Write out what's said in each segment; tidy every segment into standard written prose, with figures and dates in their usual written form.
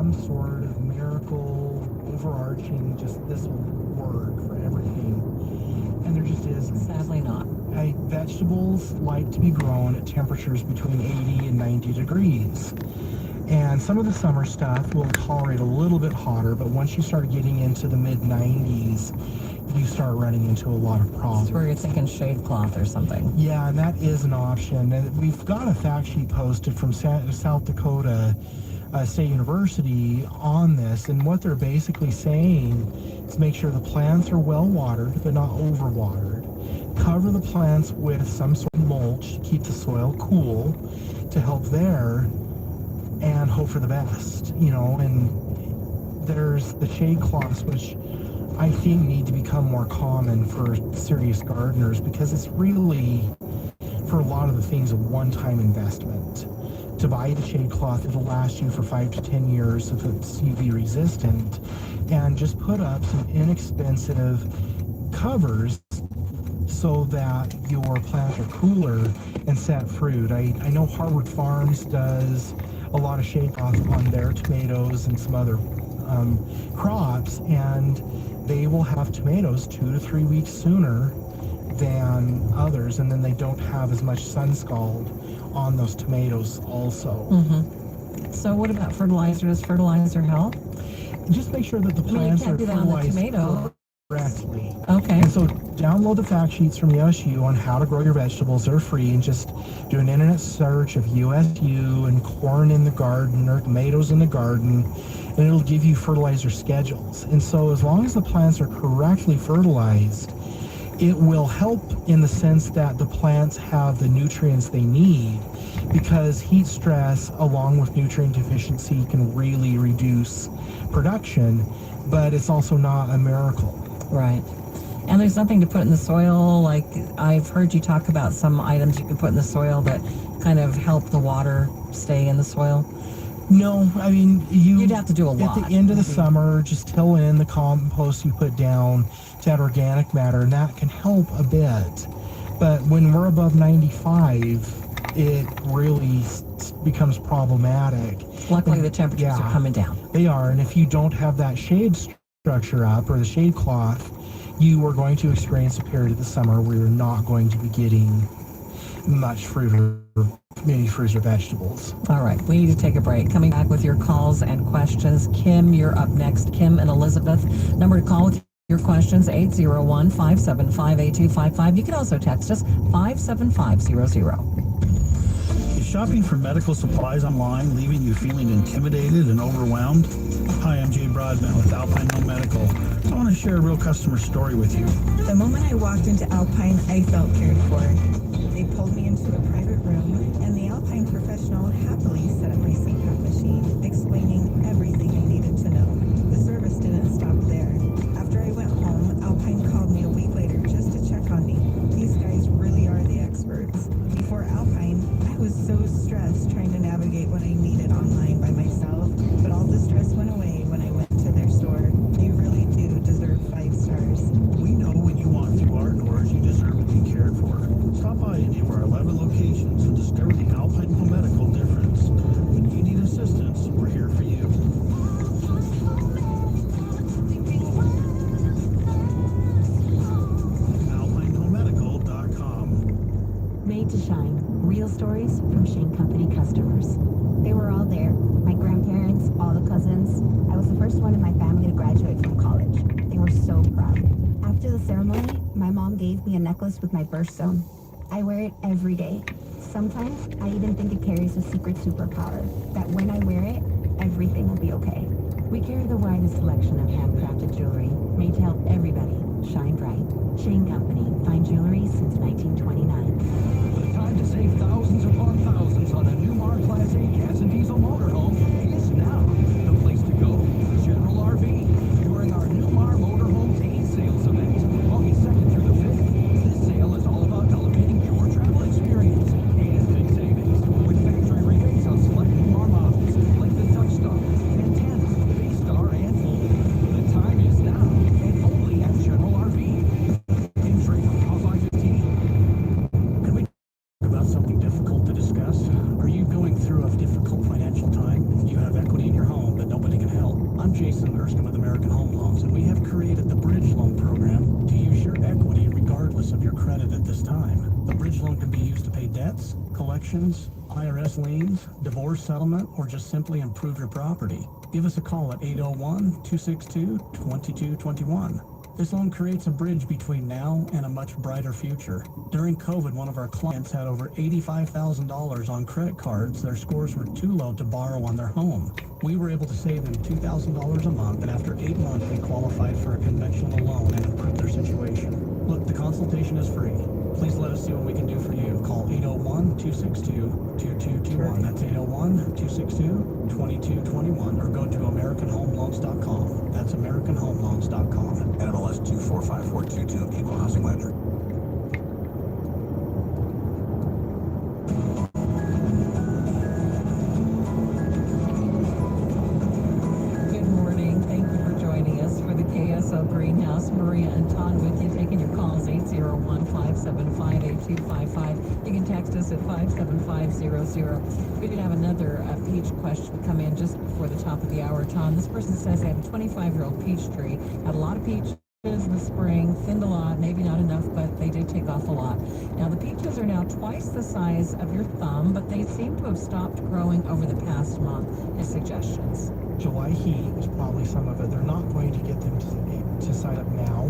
some sort of miracle, overarching, just this will work for everything. And there just isn't. Sadly not. Vegetables like to be grown at temperatures between 80 and 90 degrees. And some of the summer stuff will tolerate a little bit hotter, but once you start getting into the mid-90s, you start running into a lot of problems. That's where you're thinking shade cloth or something. Yeah, and that is an option. And we've got a fact sheet posted from South Dakota State University on this, and what they're basically saying is make sure the plants are well watered, but not overwatered. Cover the plants with some sort of mulch to keep the soil cool to help there, and hope for the best, you know. And there's the shade cloths, which I think need to become more common for serious gardeners, because it's really, for a lot of the things, a one-time investment. To buy the shade cloth, it'll last you for 5 to 10 years if it's UV resistant, and just put up some inexpensive covers so that your plants are cooler and set fruit. I know Harwood Farms does a lot of shade cloth on their tomatoes and some other crops, and they will have tomatoes 2 to 3 weeks sooner than others, and then they don't have as much sun scald on those tomatoes also. Mm-hmm. So what about fertilizer? Does fertilizer help? Just make sure that the plants are fertilized correctly. Okay. And so download the fact sheets from USU on how to grow your vegetables. They're free, and just do an internet search of USU and corn in the garden or tomatoes in the garden, and it'll give you fertilizer schedules. And so as long as the plants are correctly fertilized, it will help in the sense that the plants have the nutrients they need, because heat stress along with nutrient deficiency can really reduce production, but it's also not a miracle. Right. And there's nothing to put in the soil. Like, I've heard you talk about some items you can put in the soil that kind of help the water stay in the soil. No, I mean, you'd have to do a lot. At the end of the summer, just till in the compost you put down to add organic matter, and that can help a bit. But when we're above 95, it really becomes problematic. Luckily, the temperatures are coming down. They are, and if you don't have that shade structure up, or the shade cloth, you are going to experience a period of the summer where you're not going to be getting much fruit or maybe fruits or vegetables. All right, we need to take a break. Coming back with your calls and questions. Kim, you're up next. Kim and Elizabeth. Number to call with your questions, 801-575-8255. You can also text us 57500. Is shopping for medical supplies online leaving you feeling intimidated and overwhelmed? Hi, I'm Jay Broadbent with Alpine Home Medical. I want to share a real customer story with you. The moment I walked into Alpine, I felt cared for. They pulled me into a private room, and the Alpine professional happily set up my CPAP machine, explaining everything I needed to know. The service didn't stop there. After I went home, Alpine called me a week later just to check on me. These guys really are the experts. Before Alpine, I was so stressed trying to navigate what I needed online by myself, but all the stress went away when I went to their store. They really do deserve 5 stars. We know when you walk through our doors, you deserve to be cared for. Stop by any of our 11 locations and discover the Alpine Home Medical difference. When you need assistance, we're here for you. AlpineHomeMedical.com. Made to Shine. Real stories from Shane Company customers. They were all there. My grandparents, all the cousins. I was the first one in my family to graduate from college. They were so proud. After the ceremony, my mom gave me a necklace with my birthstone. I wear it every day. Sometimes I even think it carries a secret superpower, that when I wear it, everything will be okay. We carry the widest selection of handcrafted jewelry, made to help everybody shine bright. Shane Company, fine jewelry since 1929. The time to save thousands upon thousands on a Newmar Class A gas and diesel motorhome is now. The place to go, General RV, during our Newmar Motorhome Day Sales event, August 2nd through the 5th. This sale is all about elevating your travel experience and big savings with factory rebates on select Newmar models like the Touchstar, Antenna, Baystar, and Volt. The time is now, and only at General RV. In trade on I-15. Can we talk about something difficult to discuss? Are you going through a difficult financial time? Do you I'm Jason Erskine with American Home Loans, and we have created the Bridge Loan Program to use your equity regardless of your credit at this time. The Bridge Loan can be used to pay debts, collections, IRS liens, divorce settlement, or just simply improve your property. Give us a call at 801-262-2221. This loan creates a bridge between now and a much brighter future. During COVID, one of our clients had over $85,000 on credit cards. Their scores were too low to borrow on their home. We were able to save them $2,000 a month, and after 8 months, they qualified for a conventional loan and improved their situation. Look, the consultation is free. Please let us see what we can do for you. Call 801-262-2221. That's 801-262-2221, or go to AmericanHomeLoans.com. That's AmericanHomeLoans.com. NMLS 245422, Equal Housing Lender. Good morning. Thank you for joining us for the KSO Greenhouse. Maria and Ton with you, taking your calls 801-575-8255. You can text us at 57500. We did have another peach question come in just before the top of the hour, Ton. This person says they have a 25-year-old peach tree, had a lot of peaches in the spring, thinned a lot, maybe not enough, but they did take off a lot. Now the peaches are now twice the size of your thumb, but they seem to have stopped growing over the past month. His suggestions. July heat was probably some of it. They're not going to get them to sign up now.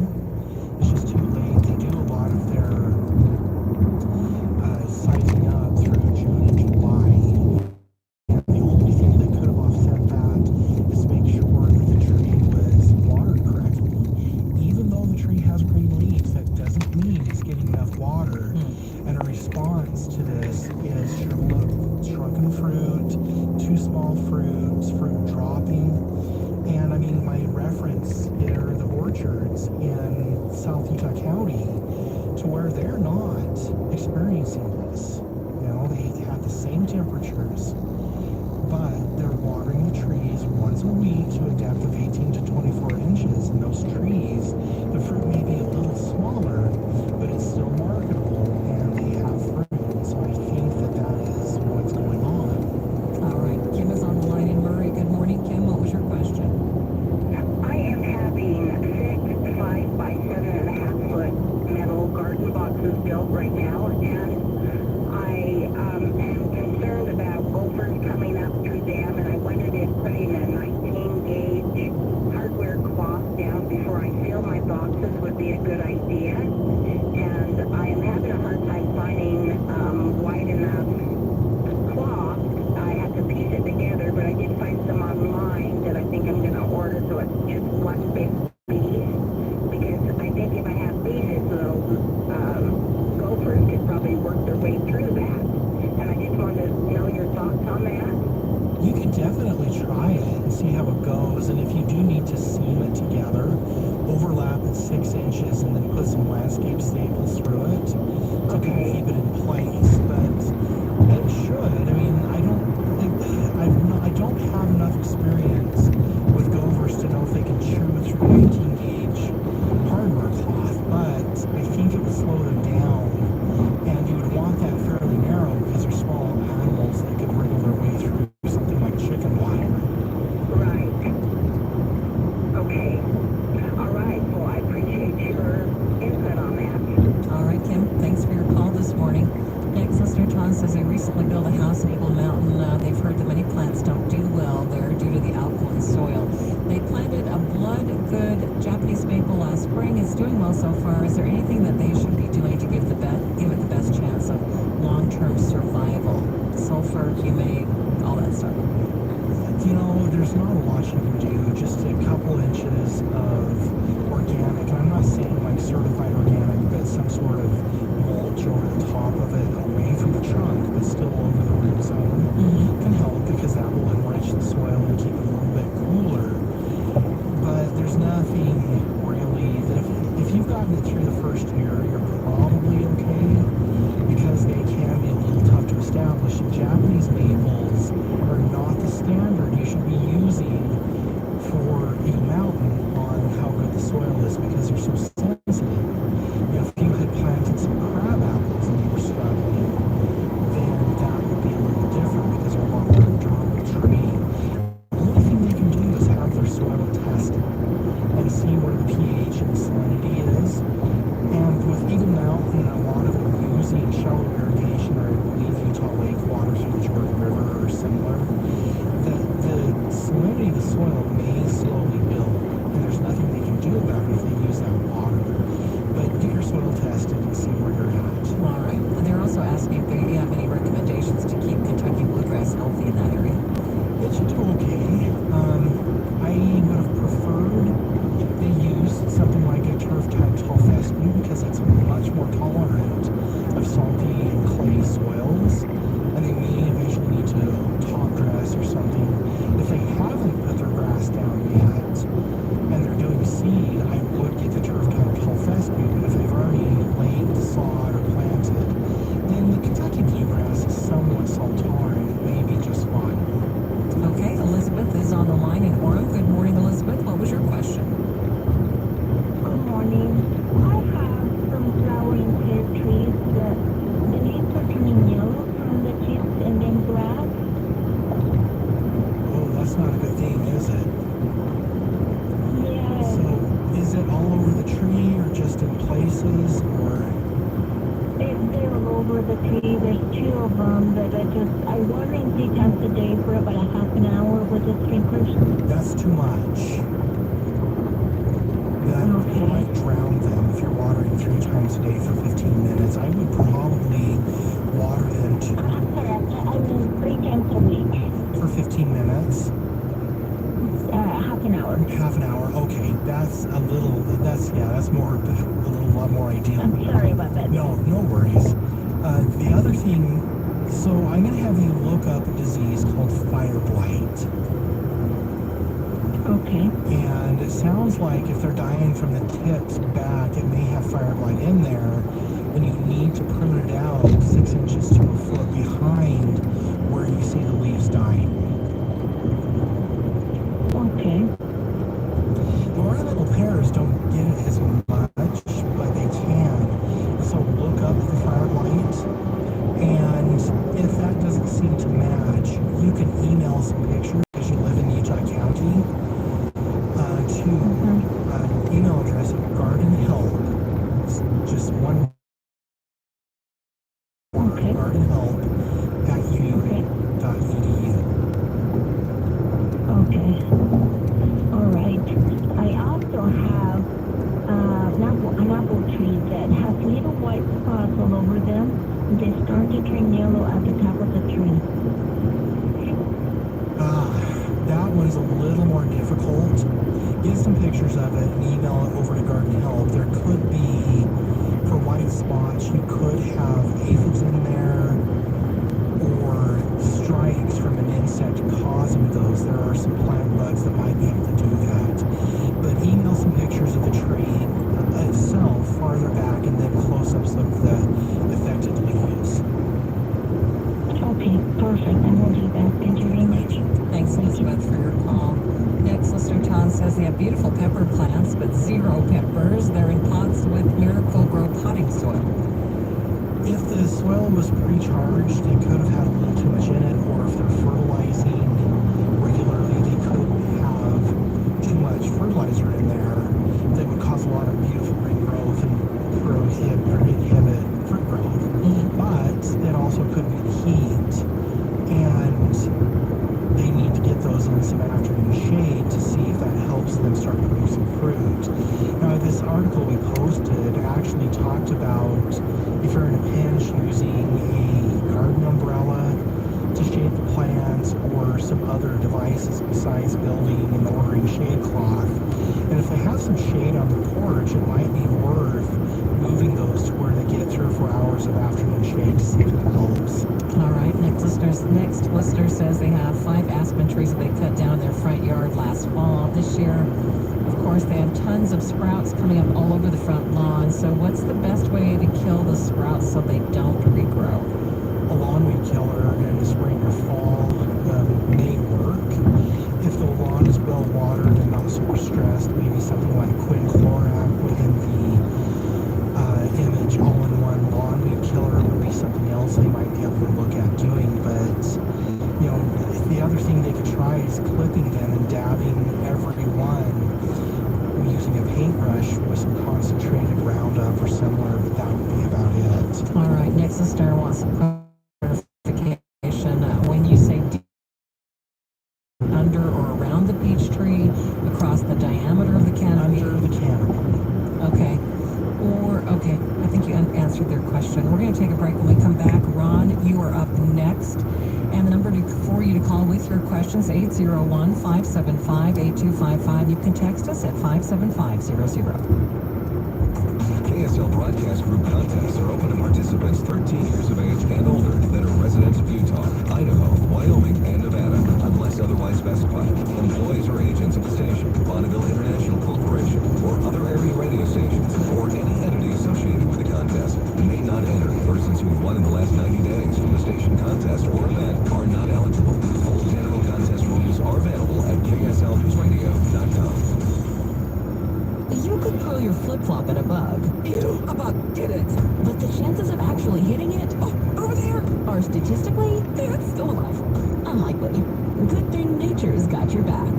It's just too late. They do a lot of their sizing up through June and July. And the only thing that could have offset that is make sure that the tree was watered correctly. Even though the tree has green leaves, that doesn't mean it's getting enough water. And a response to this is shrunken fruit, too small fruits, fruit dropping. And I mean, my reference are the orchards in South Utah County, to where they're not experiencing this. You know, they have the same temperatures, but they're watering the trees once a week to a depth of 18 to 24 inches. And those trees, the fruit may be a little smaller, but it's still marketable, and they have fruit. So I think that is what's going on. All right, Kim is on the line in Murray. Good morning, Kim. What was your question? I am having 6 5 by 7.5 foot metal garden boxes built right now, and I am concerned about gophers coming up through them, and I wondered if putting a 19 gauge hardware cloth down before I fill my boxes would be a good idea. And I am having a hard time finding wide enough cloth. I have to piece it together, but I did find some online that I think I'm going to order, so it's just one big piece. Because I think if I have pieces, those gophers could probably work their way through that. And I just wanted to know your thoughts on that. You could definitely try it and see how it goes. And if you do need to seam it together, overlap it 6 inches and then put some landscape staples through it to kind of keep it in place. But it should. I mean, I don't have enough experience with gophers to know if they can chew through 18 gauge hardware cloth, but I think it would slow them down, and you would want that fairly narrow because they're small animals that could wriggle their way through something like chicken wire. Right. Okay. All right. Well, I appreciate your input on that. All right, Kim, thanks for your call this morning. Next listener, Tom, says they recently built a house in Eagle Mountain. They've heard that many plants don't do well there due to the alkaline soil. They planted a blood good Japanese maple last spring. It's doing well so far. Is there anything that they should be doing to give it the best chance of long-term survival? Sulfur, humate, all that stuff. You know, there's not a lot you can do. Just a couple inches of organic. And I'm not saying like certified organic, but some sort of mulch over the top of it, away from the trunk, but still over the root zone, can help, because that will enrich the soil and keep it a little bit cooler. But there's nothing really that if you've gotten it through the first year, you're probably okay, because they can be a little tough to establish. And Japanese maples are not the standard you should be using for Eagle Mountain on how good the soil is, because they're so sensitive. You know, if you had planted some crab apples and you were struggling, then that would be a little different, because they're a lot more durable tree. The only thing they can do is have their soil soil may slowly build, and there's nothing they can do about it if they use that water. But get your soil tested and see where you're at. All right. They're also asking if you have any recommendations to keep Kentucky bluegrass healthy in that area. It should do okay. I would have preferred they use something like a turf type tall fescue because it's much more tolerant of salty and clay soils, and they may eventually need to top dress or something. If they haven't put their grass down yet and they're doing seed, I would get the turf type tall fescue. But if they've already laid the sod or planted, then the Kentucky bluegrass is somewhat salt tolerant. It may be just fine. Okay, Elizabeth is on the line in Orem. Good morning, Elizabeth. What was your question? Good morning. I have some flowering pear trees that the leaves are turning yellow from the chips and then black. Oh, that's not a good thing, is it? Yes. So, is it all over the tree or just in places or? They're all over the tree. There's two of them that I water them 3 times a day for about a half an hour with the sprinklers. That's too much. That Okay. might drown them if you're watering 3 times a day for 15 minutes. I would probably water them I'm correct. I mean 3 times a week. for 15 minutes. Half an hour. Half an hour. Okay, that's a little. That's more a little lot more ideal. I'm sorry about that. No worries. The other thing, so I'm going to have you look up a disease called fire blight. Okay. And it sounds like if they're dying from the tips back, it may have fire blight in there, and you need to prune it out 6 inches to a foot behind where you see the leaves dying. Okay. The ornamental pears don't get it as much, but they can. So look up the fire blight, and if that doesn't seem to match, you can email some pictures because you live in Utah County to email address of Garden Help. It's just one word, Okay. gardenhelp@uu.edu. Okay. All right. I also have an apple tree that has little white spots all over them. They start to turn yellow at the top of the tree. That one's a little more difficult. Get some pictures of it and email it over to Garden Help. There could be, for white spots, you could have aphids in there or strikes from an insect causing those. There are some plant bugs that might be able to do that. But email some pictures of the tree itself farther back and then close-ups of the affected leaves. Okay, perfect. I will do that. Thank you very much. Thanks, Elizabeth, for your call. Next, listener Tom says they have beautiful pepper plants, but 0 peppers. They're in pots with Miracle Grow potting soil. If the soil was pre-charged, it could have had a little too much in it, or if they're fertilizing regularly, they could have too much fertilizer in there that would cause a lot of beautiful green growth and inhibit fruit growth. But it also could be the heat, and they need to get those in some afternoon shade to see if that helps them start producing fruit. Now, this article we posted actually talked about if you're in a pinch using a garden umbrella to shade the plants or some other devices besides building and ordering shade cloth. And if they have some shade on the porch, it might be worth moving those to where they get 3 or 4 hours of afternoon shade to see if it helps. All right, next listener says they have 5 aspen trees that they cut down in their front yard last fall. This year, of course, they have tons of sprouts coming up all over the front lawn. So what's the best way to kill the sprouts so they don't regrow? A lawn weed killer in the spring or fall may work. If the lawn is well watered and not super stressed, maybe something like quinclorac within the image all-in-one lawn weed killer would be something else they might be able to look at doing. But the other thing they could try is clipping them and dabbing every one using a paintbrush with some concentrated Roundup or similar, but that would be about it. All right, next listener wants some clarification. When you say under or around the peach tree, across the diameter of the canopy? Under the canopy. Okay. Okay, I think you answered their question. We're going to take a break. When we come back, Ron, you are up next. And the number for you to call with your questions, 801-575-8255. You can text us at 57500. KSL Broadcast Group contests are open to participants 13 years of age and older that are residents of Utah, Idaho, Wyoming, and Nevada, unless otherwise specified. Employees or agents of the station, Bonneville International Corporation, or other area radio stations, or any entity associated with the contest may not enter. Persons who have won in the last 90 days from the station contest or event are not eligible. Full general contest rules are available at KSLNewsRadio.com. You could throw your flip-flop at a bug. Ew, a bug did it. But the chances of actually hitting it, over there, are statistically, it's still alive. Unlikely. Good thing nature's got your back.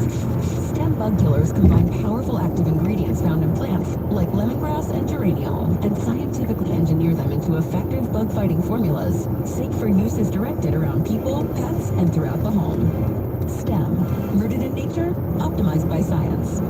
Stem bug killers combine powerful active ingredients found in plants, like lemongrass and geraniol, and scientifically engineer them into effective bug-fighting formulas, safe for use as directed around people, pets, and throughout the home. Stem. Rooted in nature, optimized by science.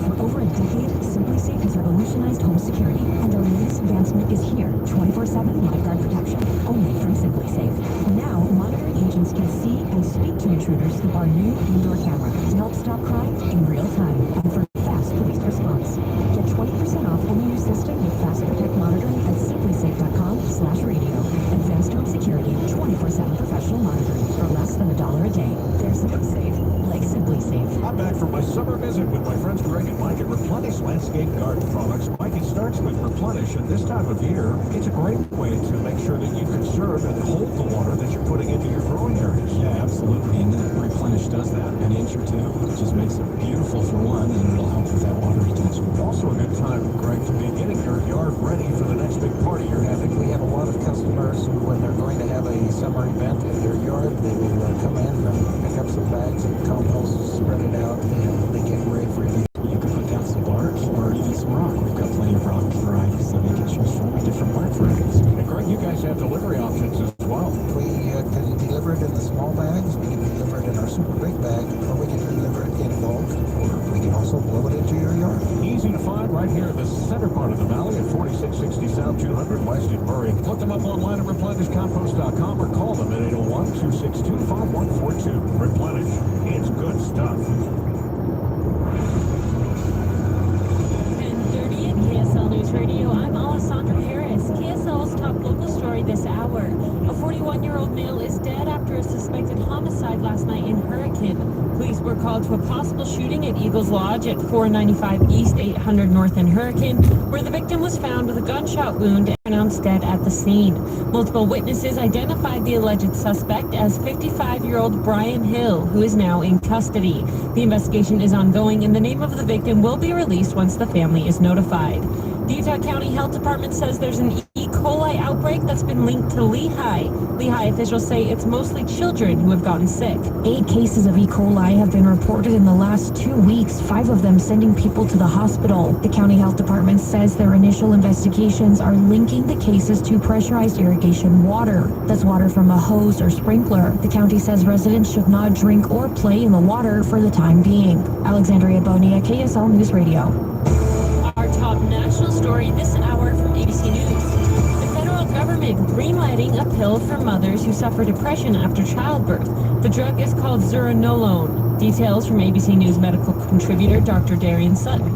For over a decade, Simply Safe has revolutionized home security, and our latest advancement is here. 24/7 lifeguard protection, only from Simply Safe. Now, monitoring agents can see and speak to intruders through our new indoor camera to help stop crime in real time and for fast police response. Get 20% off any new system with Fast Protect monitoring at simplysafe.com/radio. Advanced home security, 24/7 professional monitoring for less than $1 a day. There's Simply Safe, like Simply Safe. I'm back from my summer visit with my friends Greg and Mike at Replenish Landscape Garden Products. Mike, it starts with Replenish, and this time of year, it's a great way to make sure that you conserve and hold the water that you're putting into your growing areas. Yeah, absolutely. And Replenish does that. An inch or two. It just makes it beautiful for one, and it'll help with that water retention. Also a good time, Greg, to be getting your yard ready for the next big party you're having. We have a lot of customers who, when they're going to have a summer event in their yard, they will come in and pick up some bags of compost, spread it out, and they get ready for it. You can put down some bark or even some rock. We've got plenty of rock varieties that we can choose from, different bark varieties. And Greg, you guys have delivery options as well. We can deliver it in the small bags, we can deliver it in our super big bag, or we can deliver it in bulk, or we can also blow it into your yard. Easy to find right here in the center part of the valley at 4660 South 200 West in Murray. Look them up online at replenishcompost.com or call them at 801-262-5142. Replenish. It's good stuff. 10:30 at KSL News Radio. I'm Alessandra Harris. KSL's top local story this hour. A 41-year-old male is dead after a suspected homicide last night in Hurricane. Police were called to a possible shooting at Eagles Lodge at 495 East 800 North in Hurricane, where the victim was found with a gunshot wound and pronounced dead at the scene. Multiple witnesses identified the alleged suspect as 55-year-old Brian Hill, who is now in custody. The investigation is ongoing, and the name of the victim will be released once the family is notified. The Utah County Health Department says there's an E. coli outbreak that's been linked to Lehigh. Lehigh officials say it's mostly children who have gotten sick. 8 cases of E. coli have been reported in the last 2 weeks, 5 of them sending people to the hospital. The county health department says their initial investigations are linking the cases to pressurized irrigation water. That's water from a hose or sprinkler. The county says residents should not drink or play in the water for the time being. Alexandria Bonilla, KSL News Radio. Our top national story this hour from ABC News. The federal government greenlighting a pill for mothers who suffer depression after childbirth. The drug is called Zuranolone. Details from ABC News medical contributor Dr. Darian Sutton.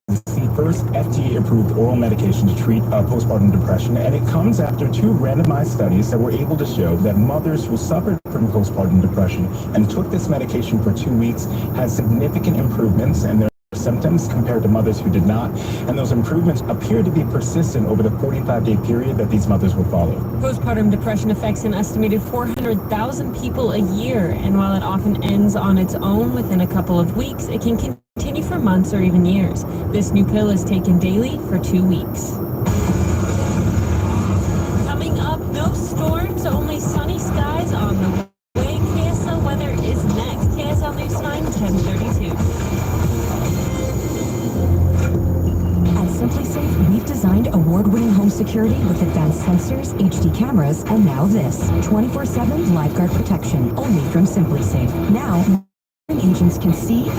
It's the first FDA-approved oral medication to treat postpartum depression, and it comes after 2 randomized studies that were able to show that mothers who suffered from postpartum depression and took this medication for 2 weeks had significant improvements in their symptoms compared to mothers who did not, and those improvements appear to be persistent over the 45-day period that these mothers would follow. Postpartum depression affects an estimated 400,000 people a year, and while it often ends on its own within a couple of weeks, it can continue for months or even years. This new pill is taken daily for 2 weeks. Coming up, no storms, only sunny skies on the way. KSL weather is next. KSL News Time, 10:32. At Simply Safe, we've designed award-winning home security security with advanced sensors, HD cameras, and now this 24/7 lifeguard protection only from SimpliSafe. Now, agents can see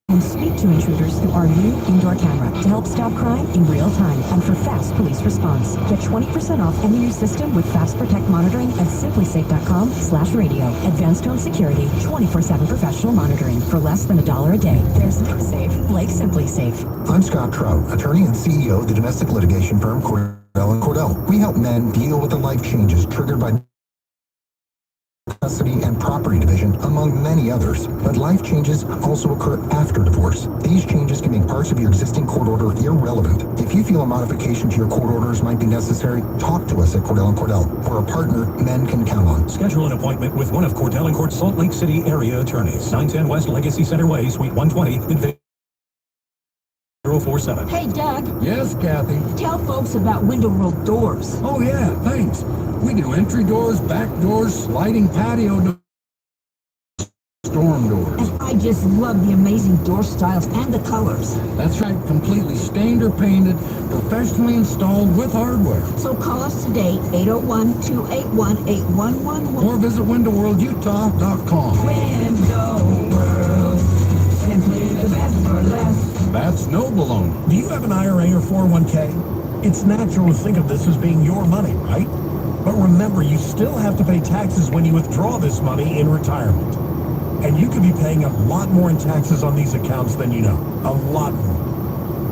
and speak to intruders through our new indoor camera to help stop crime in real time and for fast police response. Get 20% off any new system with Fast Protect monitoring at simplysafe.com/radio. Advanced home security, 24/7 professional monitoring for less than $1 a day. There's no safe like SimpliSafe. I'm Scott Trout, attorney and CEO of the domestic litigation firm Cordell & Cordell. We help men deal with the life changes triggered by custody and property division, among many others. But life changes also occur after divorce. These changes can make parts of your existing court order irrelevant. If you feel a modification to your court orders might be necessary, talk to us at Cordell & Cordell. We're a partner men can count on. Schedule an appointment with one of Cordell & Cord's Salt Lake City area attorneys. 910 West Legacy Center Way, Suite 120, in 047. Hey, Doug. Yes, Kathy. Tell folks about Window Road Doors. Oh, yeah, thanks. We do entry doors, back doors, sliding patio doors, storm doors. And I just love the amazing door styles and the colors. That's right, completely stained or painted, professionally installed with hardware. So call us today, 801-281-8111. Or visit windowworldutah.com. Window World, simply the best for less. That's noble owner. Do you have an IRA or 401k? It's natural to think of this as being your money, right? But remember, you still have to pay taxes when you withdraw this money in retirement. And you could be paying a lot more in taxes on these accounts than you know. A lot more.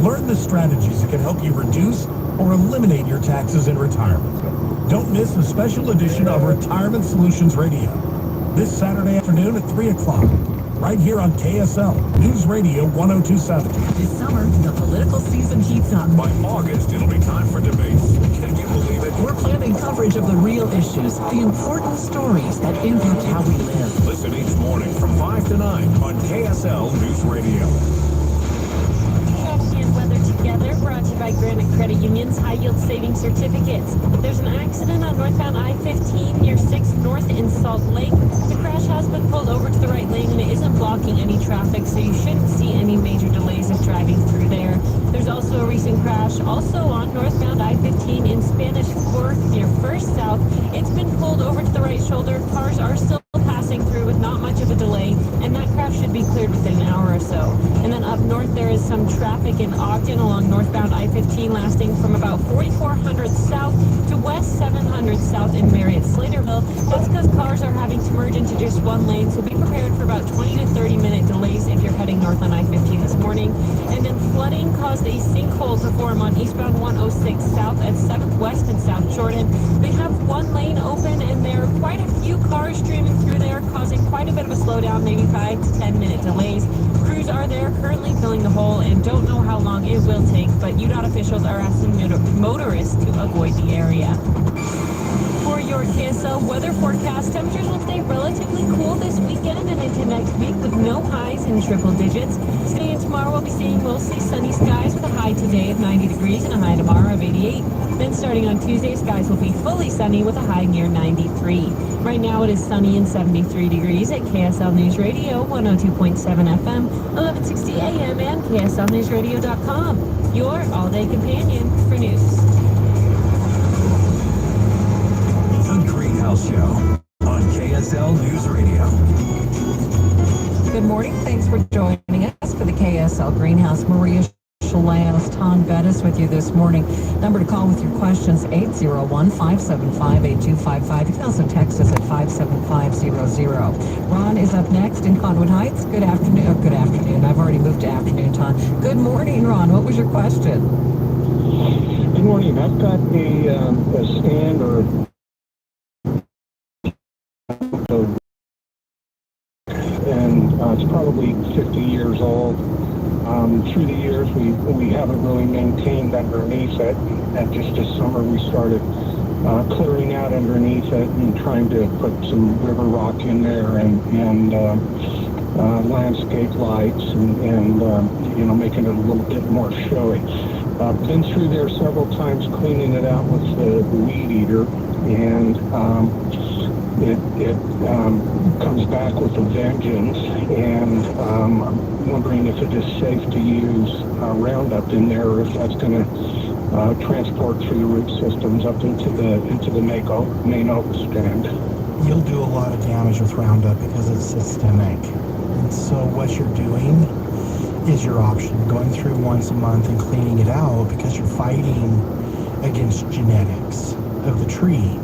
Learn the strategies that can help you reduce or eliminate your taxes in retirement. Don't miss a special edition of Retirement Solutions Radio this Saturday afternoon at 3 o'clock. Right here on KSL News Radio 1027. This summer, the political season heats up. By August, it'll be time for debates. Can you believe it? We're planning coverage of the real issues, the important stories that impact how we live. Listen each morning from 5 to 9 on KSL News Radio. And weather together, brought to you by Granite Credit Union's high-yield savings certificates. There's an accident on northbound I-15 near 6th North in Salt Lake. The crash has been pulled over to the right lane and it isn't blocking any traffic, so you shouldn't see any major delays if driving through there. There's also a recent crash also on northbound I-15 in Spanish Fork near First South. It's been pulled over to the right shoulder. Cars are still passing through with not much of a delay, and that crash should be cleared within an hour or so. And then up north, there is some traffic in Ogden along northbound I-15 lasting from about 4400 south to west 700 south in Marriott-Slaterville. That's because cars are having to merge into just one lane, so be prepared for about 20 to 30 minute delays if you're heading north on I-15 this morning. And then flooding caused a sinkhole to form on eastbound 106 south at 7th West and South Jordan. They have one lane open, and there are quite a few cars streaming through there, causing quite a bit of a slowdown, maybe 5 to 10 minute delays. Crews are there currently filling the hole and don't know how long it will take, but UDOT officials are asking motorists to avoid the area. For your KSL weather forecast, temperatures will stay relatively cool this weekend and into next week with no highs in triple digits. Today and tomorrow we'll be seeing mostly sunny skies with a high today of 90 degrees and a high tomorrow of 88. Then starting on Tuesday, skies will be fully sunny with a high near 93. Right now it is sunny and 73 degrees at KSL News Radio 102.7 FM, 1160 AM and KSLNewsRadio.com. Your all-day companion for news. Greenhouse Show on KSL News Radio. Good morning. Thanks for joining us for the KSL Greenhouse. Maria Chaleos, Tom Bettis with you this morning. Number to call with your questions, 801-575-8255. You can also text us at 57500. Ron is up next in Conwood Heights. Good afternoon. Oh, good afternoon. I've already moved to afternoon time. Good morning, Ron. What was your question? Good morning. I've got a stand or and it's probably 50 years old. Through the years, we haven't really maintained underneath it, and just this summer we started clearing out underneath it and trying to put some river rock in there and landscape lights and making it a little bit more showy. Been through there several times cleaning it out with the weed eater, and it comes back with a vengeance, and I'm wondering if it is safe to use Roundup in there, or if that's going to transport through the root systems up into the main oak stand. You'll do a lot of damage with Roundup because it's systemic. And so what you're doing is your option, going through once a month and cleaning it out because you're fighting against genetics of the tree.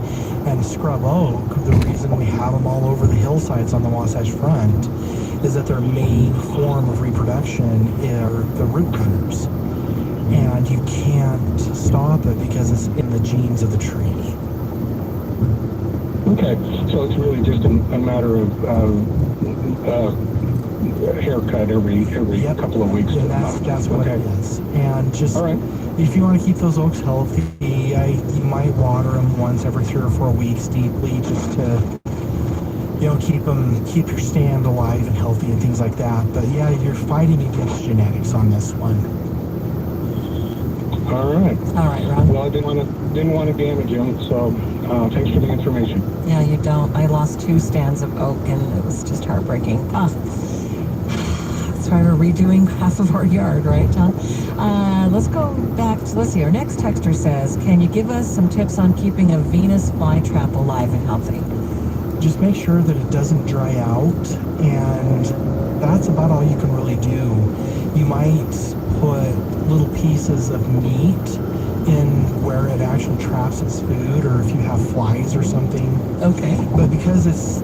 And scrub oak, the reason we have them all over the hillsides on the Wasatch Front is that their main form of reproduction are the root cutters. And you can't stop it because it's in the genes of the tree. Okay, so it's really just a matter of haircut every couple of weeks. And that's what it is. And just if you want to keep those oaks healthy, you might water them once every 3 or 4 weeks deeply, just to keep your stand alive and healthy and things like that. But yeah, you're fighting against genetics on this one. All right, Ron. Well, I didn't want to damage them, so thanks for the information. Yeah, you don't. I lost 2 stands of oak, and it was just heartbreaking. That's why we're redoing half of our yard, right, John? Let's go back to, let's see, our next texter says, can you give us some tips on keeping a Venus flytrap alive and healthy? Just make sure that it doesn't dry out, and that's about all you can really do. You might put little pieces of meat in where it actually traps its food, or if you have flies or something. Okay. But because it's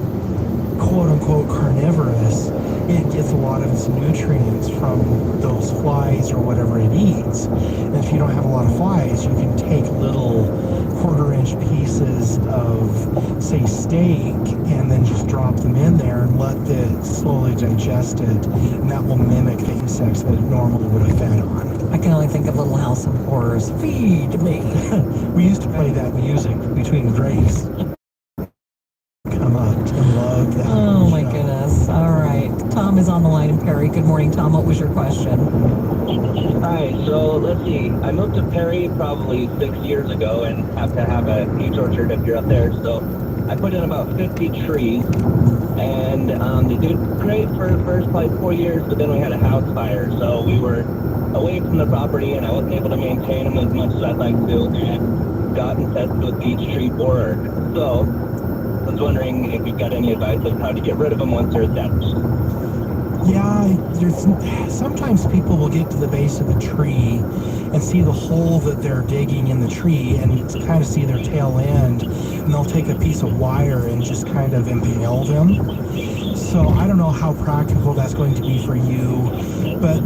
quote-unquote carnivorous, it gets a lot of its nutrients from those flies or whatever it eats. And if you don't have a lot of flies, you can take little 1/4-inch pieces of, say, steak, and then just drop them in there and let it slowly digest it, and that will mimic the insects that it normally would have fed on. I can only think of Little House of Horrors. Feed me. We used to play that music between breaks. Come up and love that. Oh my goodness. All right. Tom is on the line in Perry. Good morning, Tom. What was your question? Hi, so let's see. I moved to Perry probably 6 years ago and have to have a peach orchard if you're up there. So I put in about 50 trees, and they did great for the first like 4 years, but then we had a house fire. So we were away from the property, and I wasn't able to maintain them as much as I'd like to, and got infested with beech tree borer. So I was wondering if you've got any advice on how to get rid of them once they're established. Yeah, sometimes people will get to the base of the tree and see the hole that they're digging in the tree and kind of see their tail end, and they'll take a piece of wire and just kind of impale them. So I don't know how practical that's going to be for you, but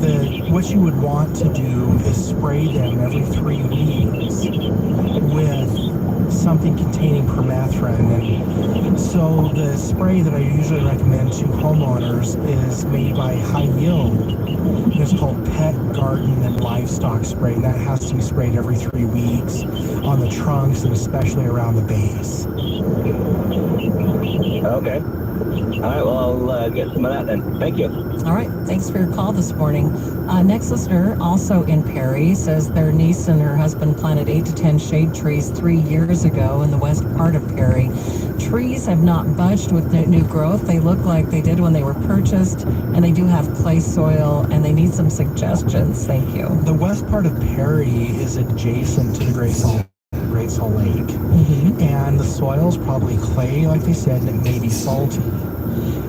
what you would want to do is spray them every 3 weeks with something containing permethrin. And so the spray that I usually recommend to homeowners is made by High Yield. It's called Pet Garden and Livestock Spray, and that has to be sprayed every 3 weeks on the trunks and especially around the base. Okay. All right, well, I'll get some of that then. Thank you. All right. Thanks for your call this morning. Next listener, also in Perry, says their niece and her husband planted 8 to 10 shade trees 3 years ago in the west part of Perry. Trees have not budged with new growth. They look like they did when they were purchased, and they do have clay soil, and they need some suggestions. Thank you. The west part of Perry is adjacent to the Great Salt Lake. And the soil's probably clay, like they said, and it may be salty.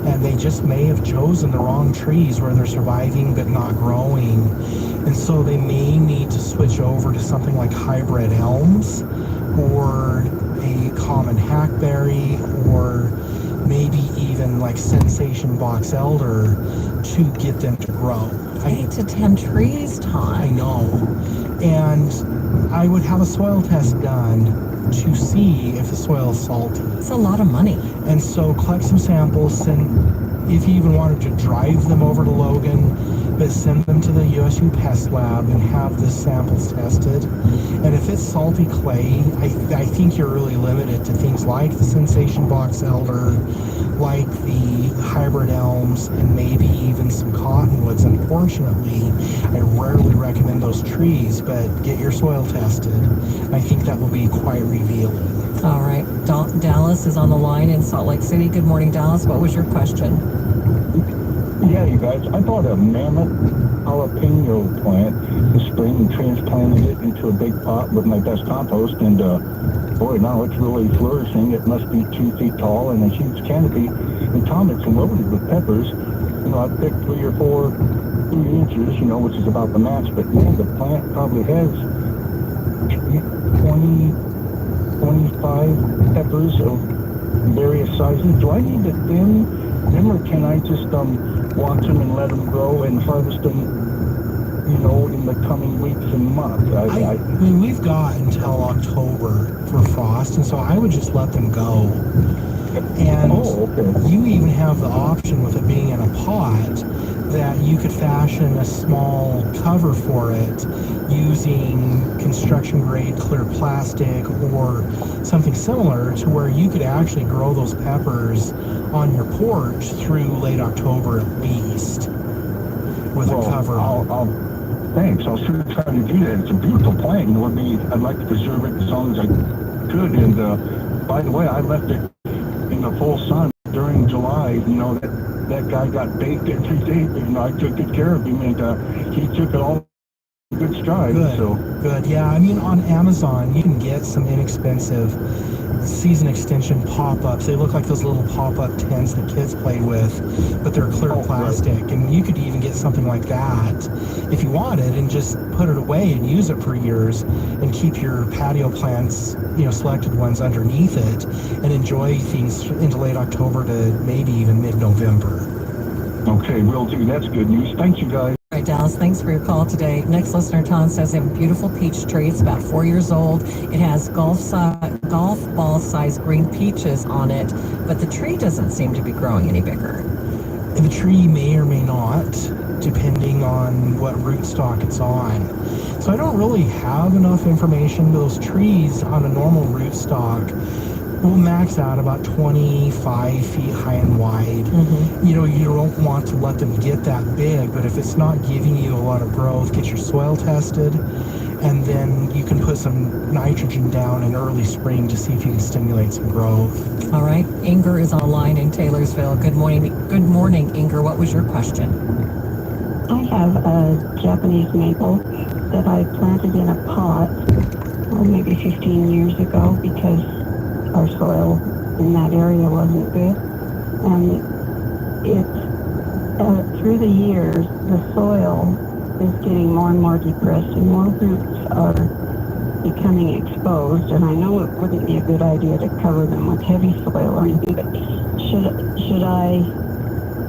And they just may have chosen the wrong trees where they're surviving but not growing. And so they may need to switch over to something like hybrid elms or a common hackberry, or maybe even like Sensation box elder to get them to grow. 8 to 10 trees, Todd. I know. And I would have a soil test done to see if the soil is salty. It's a lot of money. And so collect some samples, and if you even wanted to drive them over to Logan, but send them to the USU Pest Lab and have the samples tested. And if it's salty clay, I think you're really limited to things like the Sensation box elder, like the hybrid elms, and maybe even some cottonwoods. Unfortunately, I rarely recommend those trees, but get your soil tested. I think that will be quite revealing. All right. Dallas is on the line in Salt Lake City. Good morning, Dallas. What was your question? Yeah, you guys, I bought a mammoth jalapeno plant this spring and transplanted it into a big pot with my best compost, and boy, now it's really flourishing. It must be 2 feet tall and a huge canopy. And Tom, it's loaded with peppers. You know, I've picked 3 or 4 3 inches, you know, which is about the max, but man, the plant probably has 20, 25 peppers of various sizes. Do I need to thin them, or can I just watch them and let them grow and harvest them, you know, in the coming weeks and months? I mean, we've got until October for frost, and so I would just let them go. And you even have the option with it being in a pot that you could fashion a small cover for it using construction grade clear plastic or something similar, to where you could actually grow those peppers on your porch through late October at least with a cover. Thanks. I'll sure try to do that. It's a beautiful plant, and I'd like to preserve it as long as I could. And by the way, I left it in the full sun during July. You know, that guy got baked every day, but, you know, I took good care of him, and he took it all in good stride. Good. Yeah, I mean, on Amazon, you can get some inexpensive season extension pop-ups. They look like those little pop-up tents that kids play with, but they're clear plastic. Right. And you could even get something like that if you wanted, and just put it away and use it for years, and keep your patio plants, you know, selected ones underneath it, and enjoy things into late October to maybe even mid-November. Okay, will do. That's good news. Thank you, guys. All right, Dallas, thanks for your call today. Next listener, Tom, says they have a beautiful peach tree. It's about 4 years old. It has golf ball sized green peaches on it, but the tree doesn't seem to be growing any bigger. The tree may or may not, depending on what rootstock it's on. So I don't really have enough information. Those trees on a normal rootstock will max out about 25 feet high and wide. Mm-hmm. You know, you don't want to let them get that big, but if it's not giving you a lot of growth, get your soil tested, and then you can put some nitrogen down in early spring to see if you can stimulate some growth. All right, Inger is online in Taylorsville. Good morning, Inger. What was your question? I have a Japanese maple that I planted in a pot, maybe 15 years ago, because our soil in that area wasn't good. And it's, through the years, the soil is getting more and more depressed, and more roots are becoming exposed. And I know it wouldn't be a good idea to cover them with heavy soil or anything, but should I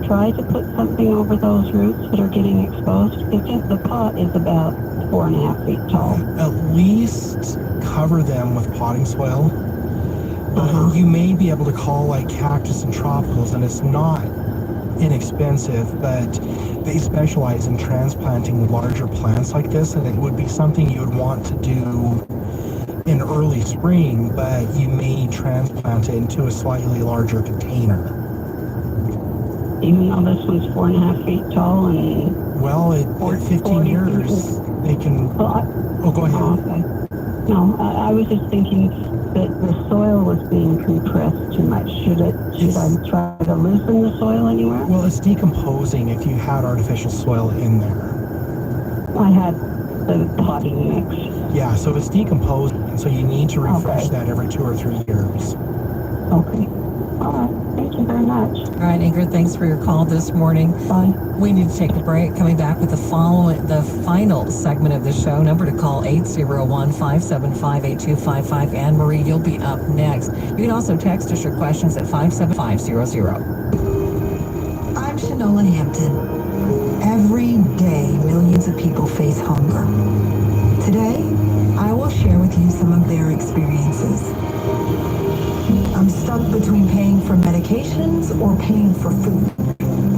try to put something over those roots that are getting exposed? It's just, the pot is about 4.5 feet tall. At least cover them with potting soil. You may be able to call like Cactus and Tropicals, and it's not inexpensive, but they specialize in transplanting larger plants like this, and it would be something you would want to do in early spring, but you may transplant it into a slightly larger container. Even though this one's 4.5 feet tall, and well, at 15 years, they can. Well, go ahead. Oh, okay. No, I was just thinking that the soil was being compressed too much. Should I try to loosen the soil anywhere? Well, it's decomposing if you had artificial soil in there. I had the potting mix. Yeah, so it's decomposing, so you need to refresh that every 2 or 3 years. Okay. All right. Thank you very much. All right, Ingrid, thanks for your call this morning. Bye. We need to take a break. Coming back with the final segment of the show. Number to call 801-575-8255. Anne Marie, you'll be up next. You can also text us your questions at 57500. I'm Shanola Hampton. Every day, millions of people face hunger. Today, I will share with you some of their experiences. I'm stuck between paying for medications or paying for food.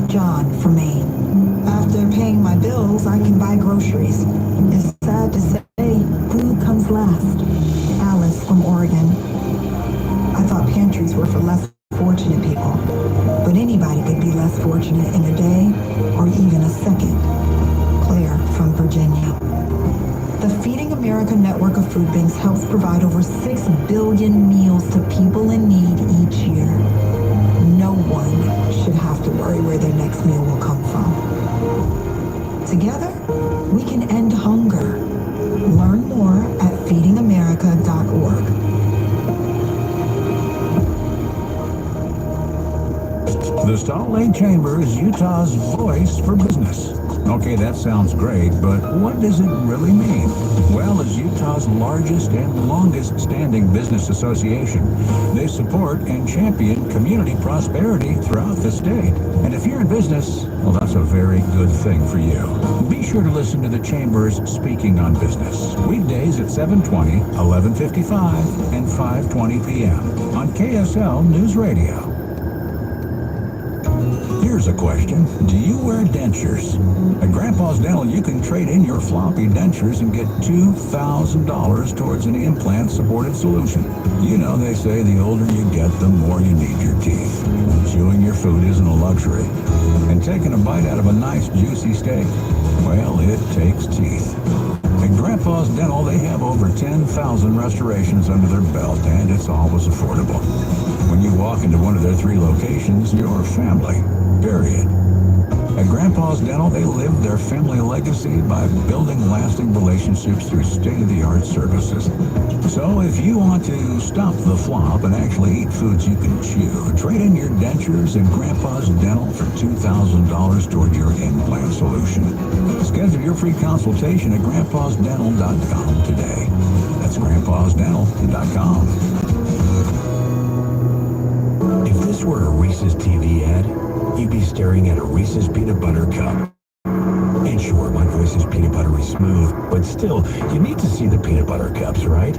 John from Maine. After paying my bills, I can buy groceries. It's sad to say, food comes last. Alice from Oregon. I thought pantries were for less fortunate people, but anybody could be less fortunate in a day or even a second. Claire from Virginia. The Feeding America network of food banks helps provide over 6 billion meals to people in need each year. No one should have to worry where their next meal will come from. Together, Salt Lake Chamber is Utah's voice for business. Okay, that sounds great, but what does it really mean? Well, as Utah's largest and longest standing business association, they support and champion community prosperity throughout the state. And if you're in business, well, that's a very good thing for you. Be sure to listen to the Chamber's Speaking on Business, weekdays at 7:20, 11:55, and 5:20 p.m. on KSL News Radio. Here's a question. Do you wear dentures? At Grandpa's Dental, you can trade in your floppy dentures and get $2,000 towards an implant-supported solution. You know, they say the older you get, the more you need your teeth. Chewing your food isn't a luxury. And taking a bite out of a nice, juicy steak, well, it takes teeth. At Grandpa's Dental, they have over 10,000 restorations under their belt, and it's always affordable. When you walk into one of their 3 locations, you're family, period. At Grandpa's Dental, they live their family legacy by building lasting relationships through state-of-the-art services. So if you want to stop the flop and actually eat foods you can chew, trade in your dentures at Grandpa's Dental for $2,000 toward your implant solution. Schedule your free consultation at grandpasdental.com today. That's grandpasdental.com. If this were a Reese's TV ad, you'd be staring at a Reese's peanut butter cup. And sure, my voice is peanut buttery smooth, but still, you need to see the peanut butter cups, right?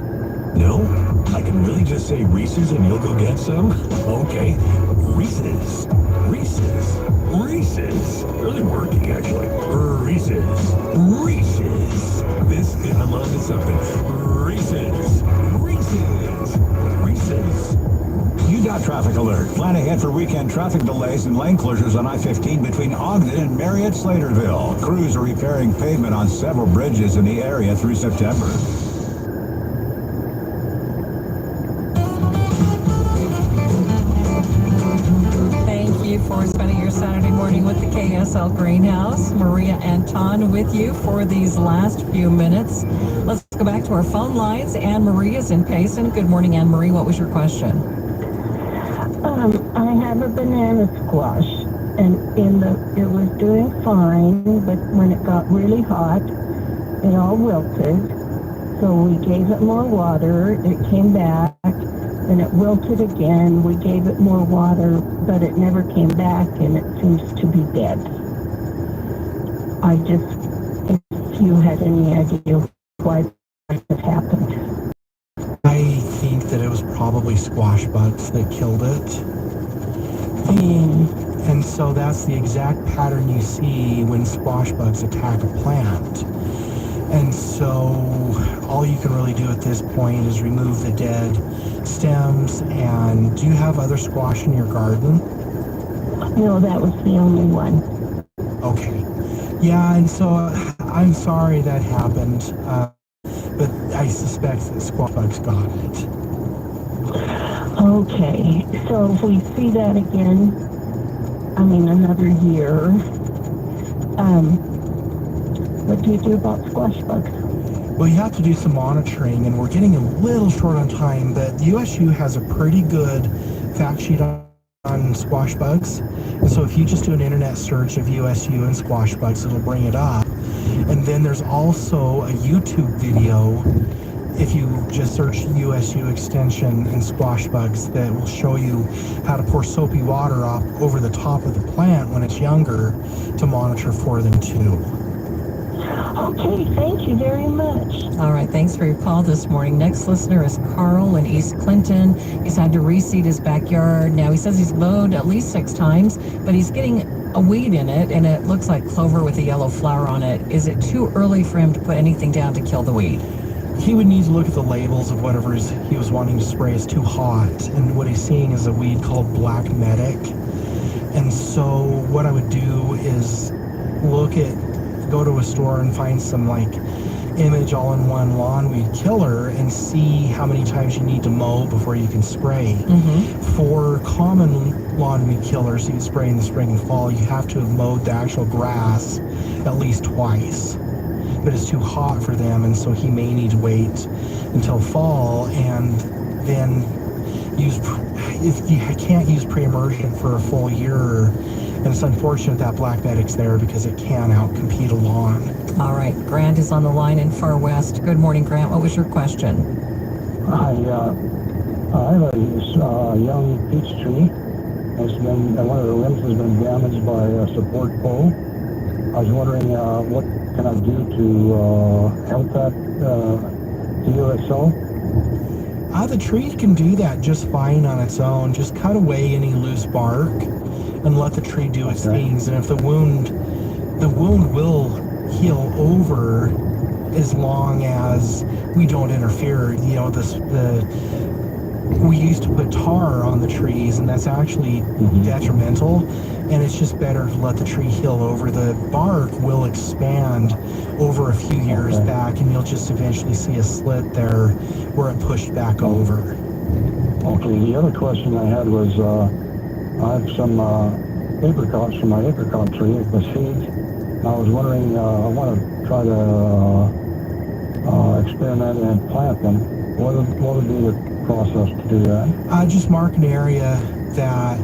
No? I can really just say Reese's and you'll go get some? Okay. Reese's. Reese's. Reese's. Really working, actually. Reese's. Reese's. I'm on to something. Reese's. Reese's. Reese's. UDOT traffic alert. Plan ahead for weekend traffic delays and lane closures on I-15 between Ogden and Marriott-Slaterville. Crews are repairing pavement on several bridges in the area through September. Thank you for spending your Saturday morning with the KSL Greenhouse. Maria Anton with you for these last few minutes. Let's go back to our phone lines. Anne Marie is in Payson. Good morning, Anne Marie. What was your question? I have a banana squash, and it was doing fine, but when it got really hot, it all wilted. So we gave it more water. It came back, and it wilted again. We gave it more water, but it never came back, and it seems to be dead. If you had any idea why it happened. I think that it was probably squash bugs that killed it. And so that's the exact pattern you see when squash bugs attack a plant. And so all you can really do at this point is remove the dead stems. And do you have other squash in your garden? No, that was the only one. Okay. Yeah, and so I'm sorry that happened. But I suspect that squash bugs got it. Okay, so if we see that again, another year, what do you do about squash bugs? Well, you have to do some monitoring, and we're getting a little short on time, but USU has a pretty good fact sheet on squash bugs. And so if you just do an internet search of USU and squash bugs, it'll bring it up. And then there's also a YouTube video, if you just search USU extension and squash bugs, that will show you how to pour soapy water up over the top of the plant when it's younger to monitor for them too. Okay, thank you very much. All right, thanks for your call this morning. Next listener is Carl in East Clinton. He's had to reseed his backyard. Now, he says he's mowed at least 6 times, but he's getting a weed in it, and it looks like clover with a yellow flower on it. Is it too early for him to put anything down to kill the weed? He would need to look at the labels of whatever he was wanting to spray is too hot. And what he's seeing is a weed called black medic. And so what I would do is go to a store and find some Image all-in-one lawn weed killer and see how many times you need to mow before you can spray. For common lawn weed killers you spray in the spring and fall, you have to have mowed the actual grass at least twice. But it's too hot for them, and so he may need to wait until fall and then use. if you can't use pre-immersion for a full year, and it's unfortunate that Black Medic's there because it can outcompete a lawn. All right, Grant is on the line in Far West. Good morning, Grant. What was your question? I have a young peach tree. It's been, one of the limbs has been damaged by a support pole. I was wondering what can I do to help that heal itself? The tree can do that just fine on its own. Just cut away any loose bark and let the tree do its things. And if the wound will heal over as long as we don't interfere. You know, we used to put tar on the trees, and that's actually detrimental, and it's just better to let the tree heal over. The bark will expand over a few years back, and you'll just eventually see a slit there where it pushed back over. Okay, the other question I had was, I have some apricots from my apricot tree, the seeds. I was wondering, I want to try to experiment and plant them. What would be the process to do that? Just mark an area that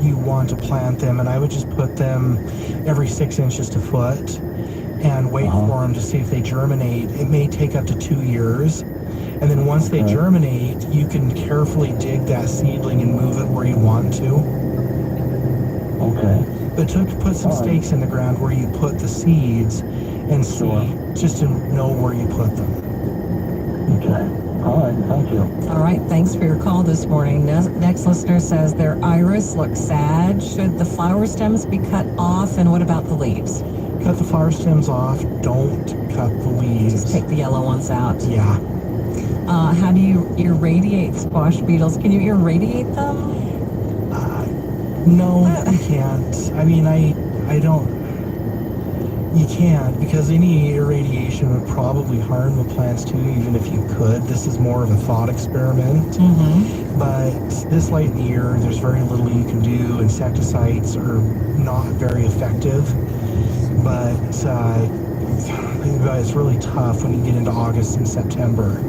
you want to plant them, and I would just put them every 6 inches to foot and wait for them to see if they germinate. It may take up to 2 years, and then once they germinate, you can carefully dig that seedling and move it where you want to. Okay. But to put some stakes in the ground where you put the seeds and see, just to know where you put them. Okay. All right, thank you. All right, thanks for your call this morning. Next listener says their iris looks sad. Should the flower stems be cut off, and what about the leaves? Cut the flower stems off. Don't cut the leaves. Just take the yellow ones out. Yeah. How do you irradiate squash beetles? Can you irradiate them? No, you can't. I mean, I don't. You can't, because any irradiation would probably harm the plants too, even if you could. This is more of a thought experiment. But this late in the year, there's very little you can do. Insecticides are not very effective. But it's really tough when you get into August and September.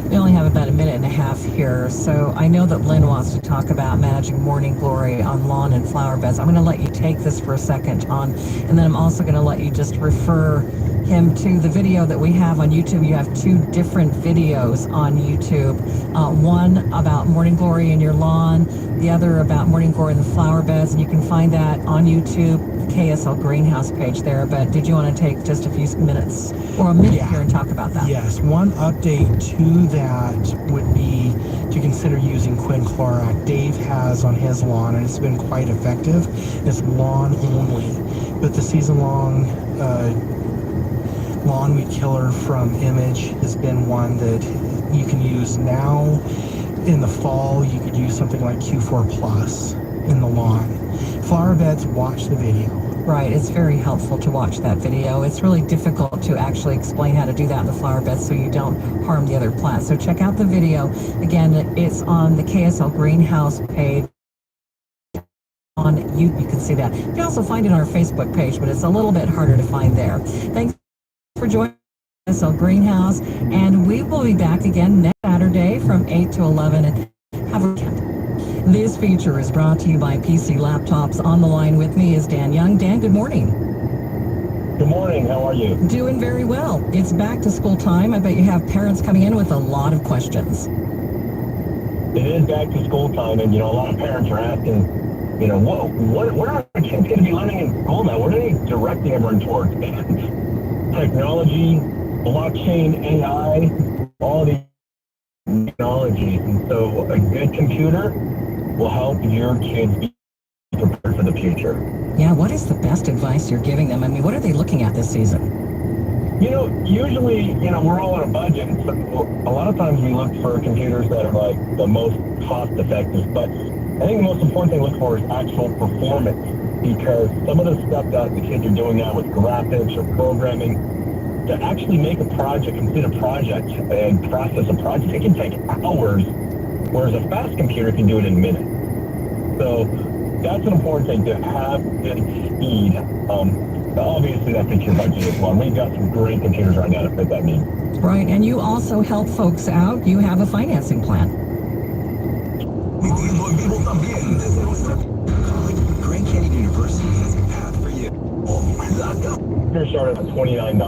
We only have about a minute and a half here, so I know that Lynn wants to talk about managing morning glory on lawn and flower beds. I'm going to let you take this for a second, John, and then I'm also going to let you just refer him to the video that we have on YouTube. You have 2 different videos on YouTube. One about morning glory in your lawn, the other about morning glory in the flower beds, and you can find that on YouTube, KSL Greenhouse page there. But did you want to take just a few minutes or a minute here and talk about that? Yes, one update to that would be to consider using quinclorac. Dave has on his lawn, and it's been quite effective. It's lawn only, but the season-long lawn weed killer from Image has been one that you can use now. In the fall, you could use something like Q4 Plus in the lawn. Flower beds, watch the video. Right, it's very helpful to watch that video. It's really difficult to actually explain how to do that in the flower bed so you don't harm the other plants. So check out the video. Again, it's on the KSL Greenhouse page. On YouTube, you can see that. You can also find it on our Facebook page, but it's a little bit harder to find there. Thanks for joining KSL Greenhouse, and we will be back again next Saturday from 8 to 11. And have a weekend. This feature is brought to you by PC Laptops. On the line with me is Dan Young. Dan, good morning. Good morning. How are you? Doing very well. It's back to school time. I bet you have parents coming in with a lot of questions. It is back to school time, and, a lot of parents are asking, what are our kids going to be learning in school now? What are they directing everyone towards? Technology, blockchain, AI, all these technologies. And so a good computer will help your kids be prepared for the future. Yeah, what is the best advice you're giving them? I mean, what are they looking at this season? Usually, we're all on a budget. So a lot of times we look for computers that are like the most cost effective. But I think the most important thing to look for is actual performance. Because some of the stuff that the kids are doing now with graphics or programming, to actually make a project, complete a project, and process a project, it can take hours, whereas a fast computer can do it in minutes. So that's an important thing, to have good speed. Obviously, that fits your budget as well. We've got some great computers right now to fit that need. Right, and you also help folks out. You have a financing plan. We transmitiendo en vivo también desde nuestra... Grand Canyon University has a path for you. They're started at $29.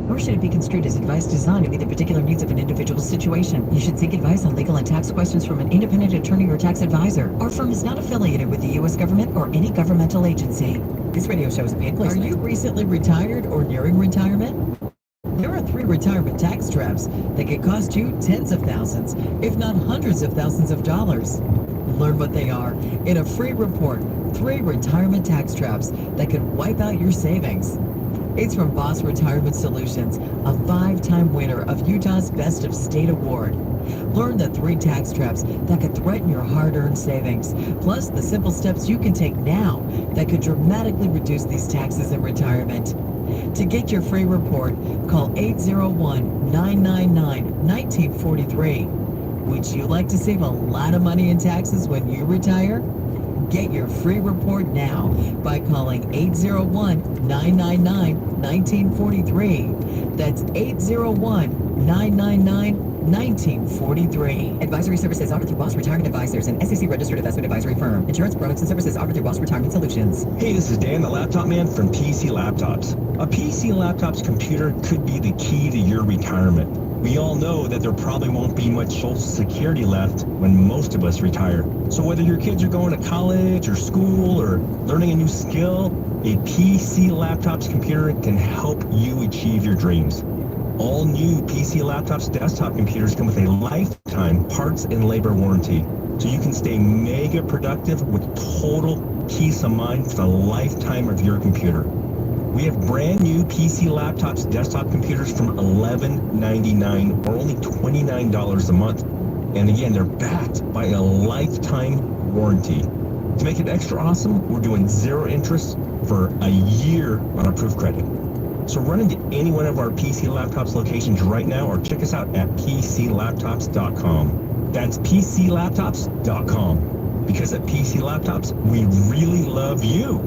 Nor should it be construed as advice designed to meet the particular needs of an individual situation. You should seek advice on legal and tax questions from an independent attorney or tax advisor. Our firm is not affiliated with the U.S. government or any governmental agency. This radio show is paid placement. Are you recently retired or nearing retirement? There are 3 retirement tax traps that can cost you tens of thousands, if not hundreds of thousands of dollars. Learn what they are in a free report, 3 retirement tax traps that could wipe out your savings. It's from Boss Retirement Solutions, a 5-time winner of Utah's Best of State Award. Learn the 3 tax traps that could threaten your hard-earned savings, plus the simple steps you can take now that could dramatically reduce these taxes in retirement. To get your free report, call 801-999-1943. Would you like to save a lot of money in taxes when you retire? Get your free report now by calling 801-999-1943. That's 801-999-1943. Advisory services offered through Boss Retirement Advisors, an SEC registered investment advisory firm. Insurance products and services offered through Boss Retirement Solutions. Hey, this is Dan, the laptop man from PC Laptops. A PC laptop's computer could be the key to your retirement. We all know that there probably won't be much Social Security left when most of us retire. So whether your kids are going to college or school or learning a new skill, a PC Laptops computer can help you achieve your dreams. All new PC Laptops desktop computers come with a lifetime parts and labor warranty, so you can stay mega productive with total peace of mind for the lifetime of your computer. We have brand new PC Laptops desktop computers from $11.99 or only $29 a month. And again, they're backed by a lifetime warranty. To make it extra awesome, we're doing 0 interest for a year on our proof credit. So run into any one of our PC Laptops locations right now or check us out at PCLaptops.com. That's PCLaptops.com. Because at PC Laptops, we really love you.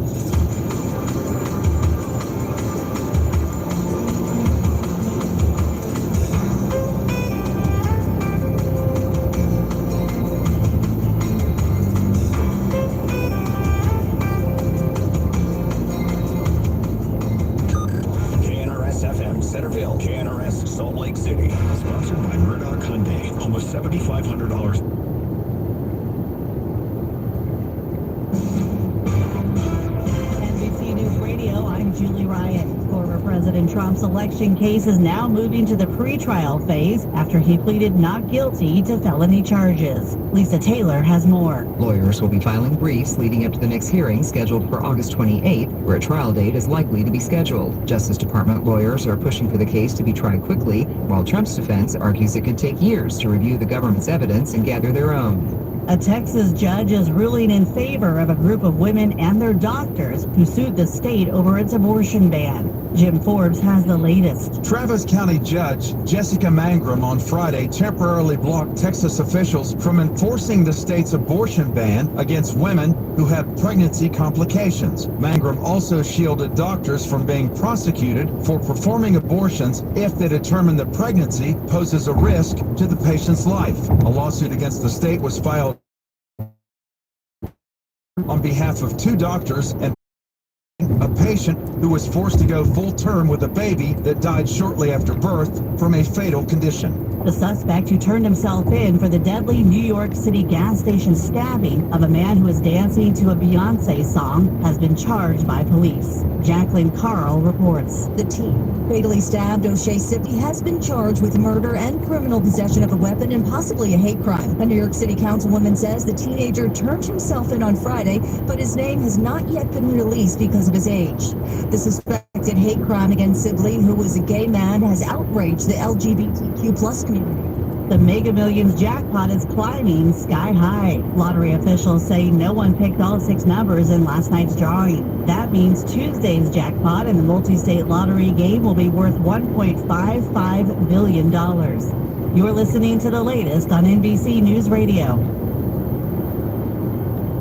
Centerville, KNRS, Salt Lake City. Sponsored by Murdoch Hyundai. Almost $7,500. NBC News Radio, I'm Julie Ryan. Former President Trump's election case is now moving to the pretrial phase after he pleaded not guilty to felony charges. Lisa Taylor has more. Lawyers will be filing briefs leading up to the next hearing scheduled for August 28th, where a trial date is likely to be scheduled. Justice Department lawyers are pushing for the case to be tried quickly, while Trump's defense argues it could take years to review the government's evidence and gather their own. A Texas judge is ruling in favor of a group of women and their doctors who sued the state over its abortion ban. Jim Forbes has the latest. Travis County Judge Jessica Mangrum on Friday temporarily blocked Texas officials from enforcing the state's abortion ban against women who have pregnancy complications. Mangrum also shielded doctors from being prosecuted for performing abortions if they determine the pregnancy poses a risk to the patient's life. A lawsuit against the state was filed on behalf of 2 doctors and a patient who was forced to go full term with a baby that died shortly after birth from a fatal condition. The suspect who turned himself in for the deadly New York City gas station stabbing of a man who was dancing to a Beyonce song has been charged by police. Jacqueline Carl reports. The teen fatally stabbed O'Shea Sippy has been charged with murder and criminal possession of a weapon and possibly a hate crime. A New York City councilwoman says the teenager turned himself in on Friday, but his name has not yet been released because of his age. The suspected hate crime against Sibley, who was a gay man, has outraged the LGBTQ+ community. The Mega Millions jackpot is climbing sky high. Lottery officials say no one picked all 6 numbers in last night's drawing. That means Tuesday's jackpot in the multi-state lottery game will be worth $1.55 billion. You're listening to the latest on NBC News Radio.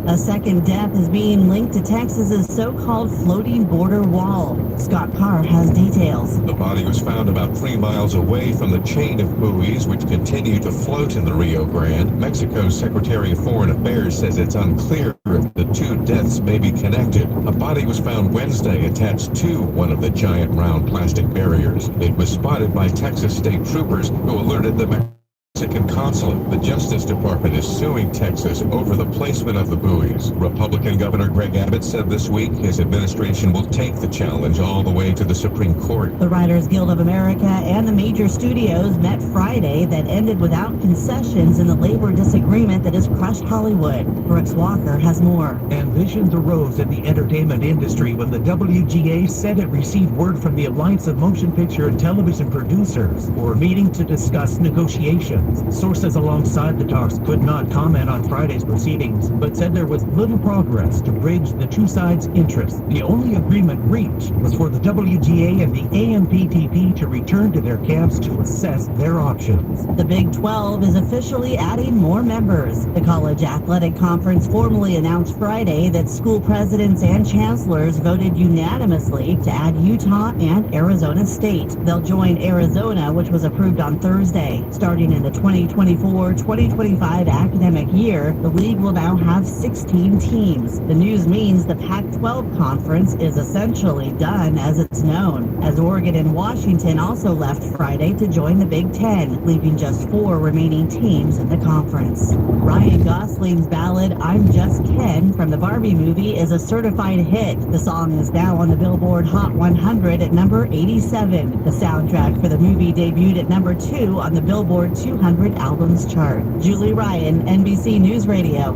A second death is being linked to Texas's so-called floating border wall. Scott Carr has details. The body was found about 3 miles away from the chain of buoys which continue to float in the Rio Grande. Mexico's Secretary of Foreign Affairs says it's unclear if the 2 deaths may be connected. A body was found Wednesday attached to one of the giant round plastic barriers. It was spotted by Texas state troopers who alerted the Mexican consulate. The Justice Department is suing Texas over the placement of the buoys. Republican Governor Greg Abbott said this week his administration will take the challenge all the way to the Supreme Court. The Writers Guild of America and the major studios met Friday that ended without concessions in the labor disagreement that has crushed Hollywood. Brooks Walker has more. Ambitions arose in the entertainment industry when the WGA said it received word from the Alliance of Motion Picture and Television Producers for a meeting to discuss negotiations. Sources alongside the talks could not comment on Friday's proceedings, but said there was little progress to bridge the two sides' interests. The only agreement reached was for the WGA and the AMPTP to return to their camps to assess their options. The Big 12 is officially adding more members. The College Athletic Conference formally announced Friday that school presidents and chancellors voted unanimously to add Utah and Arizona State. They'll join Arizona, which was approved on Thursday. Starting in the 2024-2025 academic year, the league will now have 16 teams. The news means the Pac-12 conference is essentially done as it's known, as Oregon and Washington also left Friday to join the Big Ten, leaving just 4 remaining teams in the conference. Ryan Gosling's ballad I'm Just Ken from the Barbie movie is a certified hit. The song is now on the Billboard Hot 100 at number 87. The soundtrack for the movie debuted at number 2 on the Billboard 200 albums chart. Julie Ryan, NBC News Radio.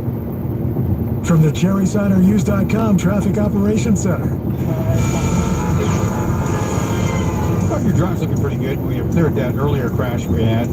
From the CherrySiderUse.com Traffic Operations Center. Well, your drive's looking pretty good. We have cleared that earlier crash we had.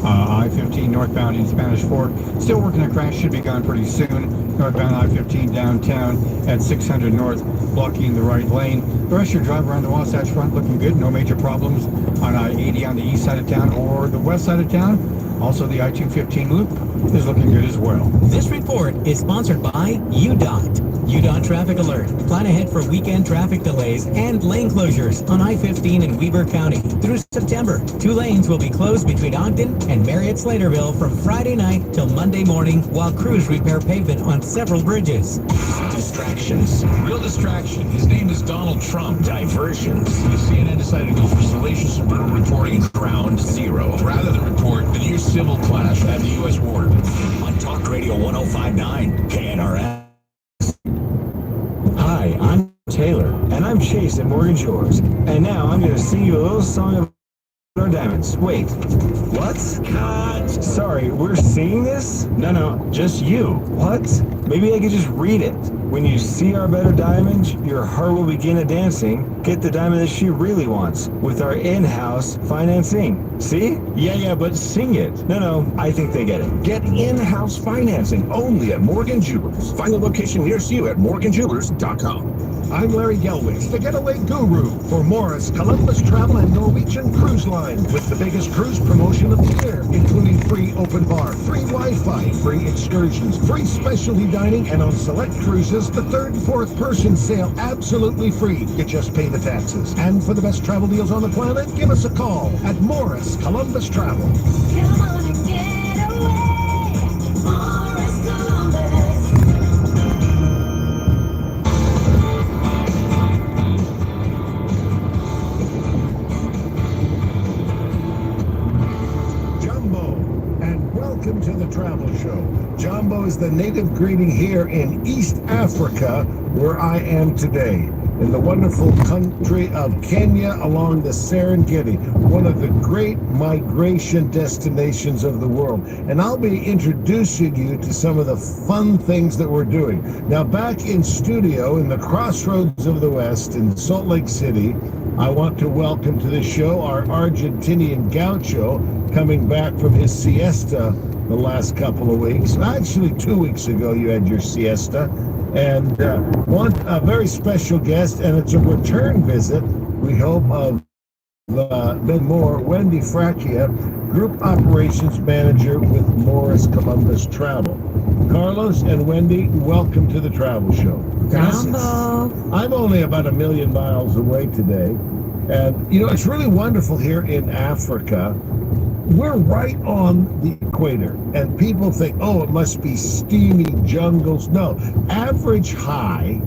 I-15 northbound in Spanish Fork. Still working a crash, should be gone pretty soon. Northbound I-15 downtown at 600 north, blocking the right lane. The rest of your drive around the Wasatch Front looking good. No major problems on I-80 on the east side of town or the west side of town. Also, the I-215 loop is looking good as well. This report is sponsored by UDOT. UDOT Traffic Alert. Plan ahead for weekend traffic delays and lane closures on I-15 in Weber County. Through September, 2 lanes will be closed between Ogden and Marriott-Slaterville from Friday night till Monday morning while crews repair pavement on several bridges. Distractions. Real distraction. His name is Donald Trump. Diversions. The CNN decided to go for salacious and brutal reporting ground zero rather than report the near civil clash at the U.S. border. On Talk Radio 105.9 KNRS. Hi, I'm Taylor, and I'm Chase at Mortgage Yours. And now I'm going to sing you a little song of our diamonds. Wait, what? Cut. Sorry, we're singing this? No, just you. What? Maybe I could just read it. When you see our better diamonds, your heart will begin a dancing. Get the diamond that she really wants with our in-house financing. See? Yeah, but sing it. No, I think they get it. Get in-house financing only at Morgan Jewelers. Find a location nearest you at morganjewelers.com. I'm Larry Gelwitz, the getaway guru for Morris, Columbus Travel and Norwegian Cruise Line, with the biggest cruise promotion of the year, including free open bar, free Wi-Fi, free excursions, free specialty dining, and on select cruises, the 3rd and 4th person sail absolutely free. You just pay the taxes. And for the best travel deals on the planet, give us a call at Morris Columbus Travel. Come on and get away, Morris Columbus. Welcome to the Travel Show. Jumbo is the native greeting here in East Africa, where I am today, in the wonderful country of Kenya along the Serengeti, one of the great migration destinations of the world. And I'll be introducing you to some of the fun things that we're doing. Now, back in studio in the crossroads of the West in Salt Lake City, I want to welcome to the show our Argentinian gaucho coming back from his siesta the last couple of weeks. Actually, 2 weeks ago you had your siesta. And want a very special guest, and it's a return visit, we hope, of Ben Moore, Wendy Fracchia, Group Operations Manager with Morris Columbus Travel. Carlos and Wendy, welcome to the Travel Show. Jumbo. I'm only about 1 million miles away today. And, you know, it's really wonderful here in Africa. We're right on the equator. And people think, oh, it must be steamy jungles. No, average high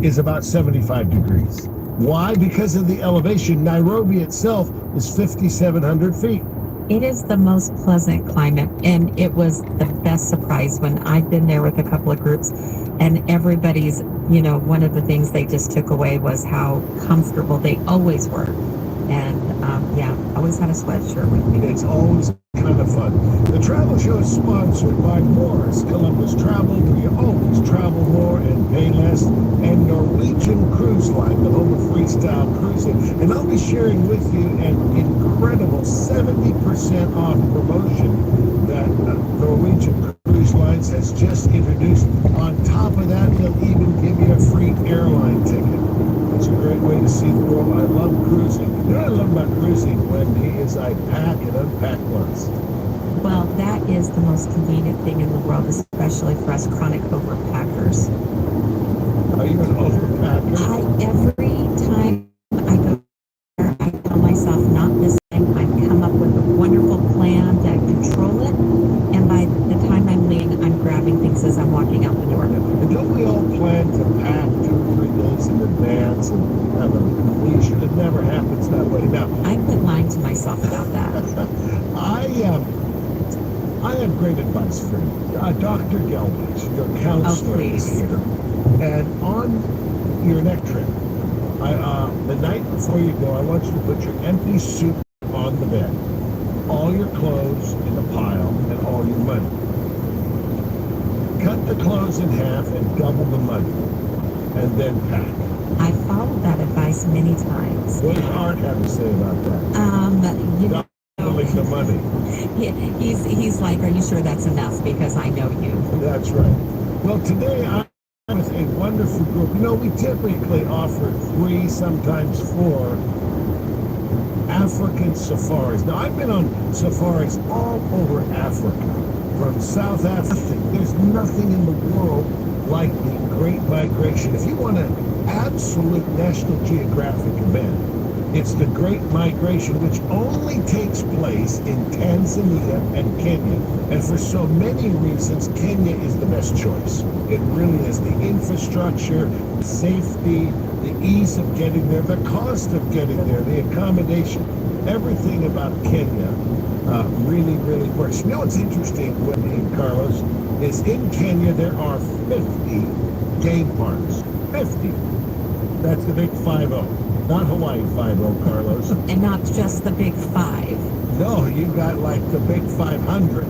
is about 75 degrees. Why? Because of the elevation. Nairobi itself is 5,700 feet. It is the most pleasant climate, and it was the best surprise when I've been there with a couple of groups, and everybody's, you know, one of the things they just took away was how comfortable they always were. And yeah, always had a sweatshirt with me. It's always kind of fun. The Travel Show is sponsored by Morris Columbus Travel, where you always travel more and pay less, and Norwegian Cruise Line, the home of freestyle cruising. And I'll be sharing with you an incredible 70% off promotion that Norwegian Cruise Lines has just introduced. On top of that, they'll even give you a free airline ticket. It's a great way to see the world. I love cruising. You know what I love about cruising, Wendy, is I pack and unpack once. Well, that is the most convenient thing in the world, especially for us chronic overpackers. Are you an overpacker? Every time I go there, I tell myself, not this time. I come up with a wonderful plan to control it, and by the time I'm leaving, I'm grabbing things as I'm walking out the door. And don't we all plan to pack 2 or 3 days in advance and have a leisure? It never happens that way. Now, I've been lying to myself about that. I have great advice for you. Dr. Gelbich, your counselor, is here. And on your next trip, the night before you go, I want you to put your empty suit on the bed, all your clothes in a pile, and all your money. Cut the clothes in half and double the money, and then pack. I followed that advice many times. What does Art have to say about that? You know, doubling the money. He's like, are you sure that's enough? Because I know you. That's right. Well, today I'm with a wonderful group. You know, we typically offer 3, sometimes 4 African safaris. Now, I've been on safaris all over Africa, from South Africa. There's nothing in the world like the Great Migration. If you want an absolute National Geographic event, it's the Great Migration, which only takes place in Tanzania and Kenya. And for so many reasons, Kenya is the best choice. It really is. The infrastructure, safety, the ease of getting there, the cost of getting there, the accommodation, everything about Kenya really, really works. You know what's interesting, Wendy and Carlos, is in Kenya there are 50 game parks. 50. That's the big 5-0. Not Hawaii 5-0, Carlos. And not just the big 5. No, you got like the big 500.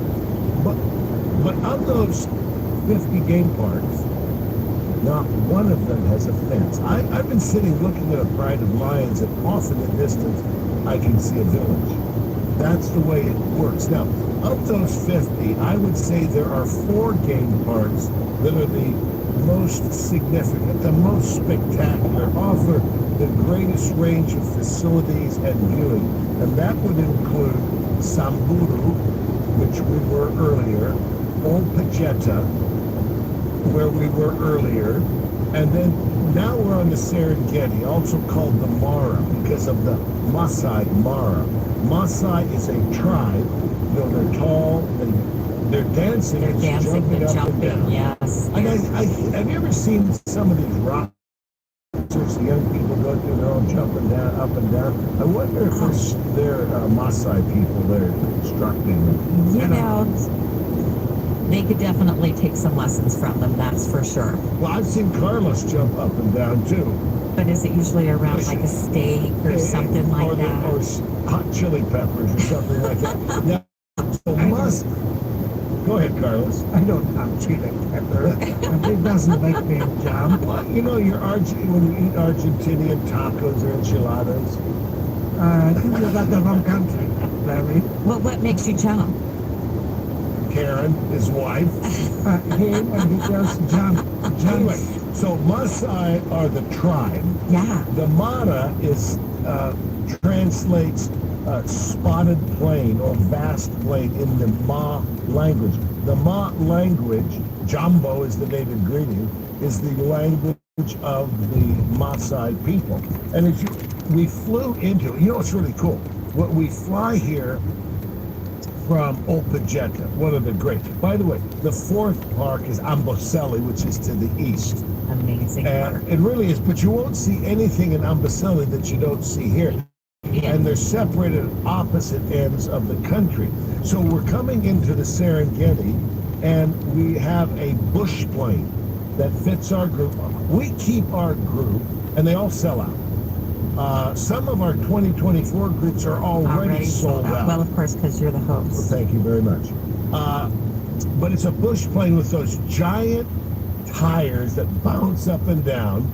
But of those 50 game parks, not one of them has a fence. I've been sitting looking at a pride of lions, and off in the distance, I can see a village. That's the way it works. Now, of those 50, I would say there are 4 game parks that are the most significant, the most spectacular, offer the greatest range of facilities and viewing. And that would include Samburu, which we were earlier, Old Pajeta, where we were earlier, and then now we're on the Serengeti, also called the Mara, because of the Maasai Mara. Maasai is a tribe. You know, they're tall, and they're dancing, They're dancing jumping and up jumping, and down. yes. And have you ever seen some of these rock concerts the young people go to? They're all jumping down, up and down. I wonder if they're Maasai people they're instructing. You know, they could definitely take some lessons from them, that's for sure. Well, I've seen Carlos jump up and down too. But is it usually around like a steak or something like that? Or hot chili peppers or something like that. Now, so go ahead, Carlos. I don't have chili pepper. It doesn't make me jump. Well, you know, when you eat Argentinian tacos or enchiladas. I think you got the wrong country, Larry. Well, what makes you jump? Karen, his wife. Him and he just jump. Anyway, so Maasai are the tribe. Yeah. The Mara translates spotted plain or vast plain in the Ma language. The Ma language, Jambo is the native greeting, is the language of the Maasai people. And as we flew into it, you know what's really cool? What we fly here from Olpejeta, one of the great. By the way, the fourth park is Amboseli, which is to the east. Amazing park. It really is, but you won't see anything in Amboseli that you don't see here. Yeah. And they're separated at opposite ends of the country. So we're coming into the Serengeti, and we have a bush plane that fits our group. We keep our group, and they all sell out. Some of our 2024 groups are already sold out. Well, of course, because you're the host. Well, thank you very much. But it's a bush plane with those giant tires that bounce up and down.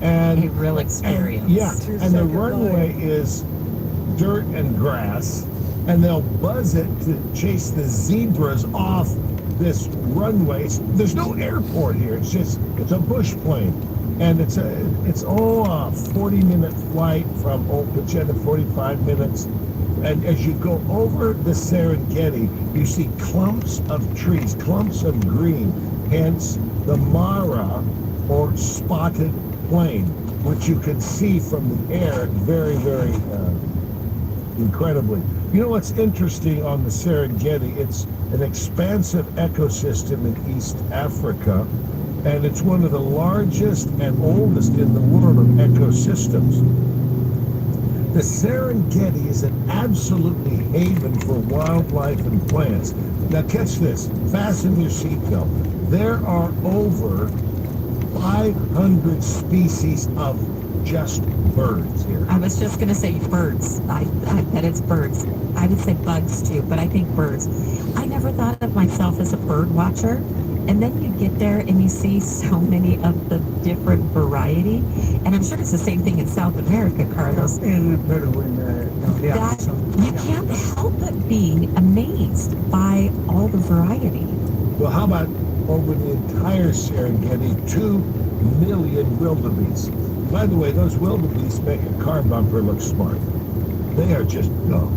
And a real experience. And the runway is dirt and grass, and they'll buzz it to chase the zebras off this runway. There's no airport here. It's a bush plane. And it's a 40-minute flight from Olpejeta, 45 minutes. And as you go over the Serengeti, you see clumps of trees, clumps of green, hence the Mara, or spotted plain, which you can see from the air very, very incredibly. You know what's interesting on the Serengeti? It's an expansive ecosystem in East Africa, and it's one of the largest and oldest in the world of ecosystems. The Serengeti is an absolutely haven for wildlife and plants. Now catch this, fasten your seatbelt. There are over 500 species of just birds here. I was just going to say birds. I bet it's birds. I would say bugs too, but I think birds. I never thought of myself as a bird watcher. And then you get there and you see so many of the different variety. And I'm sure it's the same thing in South America, Carlos. In Peru, You can't help but be amazed by all the variety. Well, how about over the entire Serengeti, 2 million wildebeest. By the way, those wildebeest make a car bumper look smart. They are just dumb.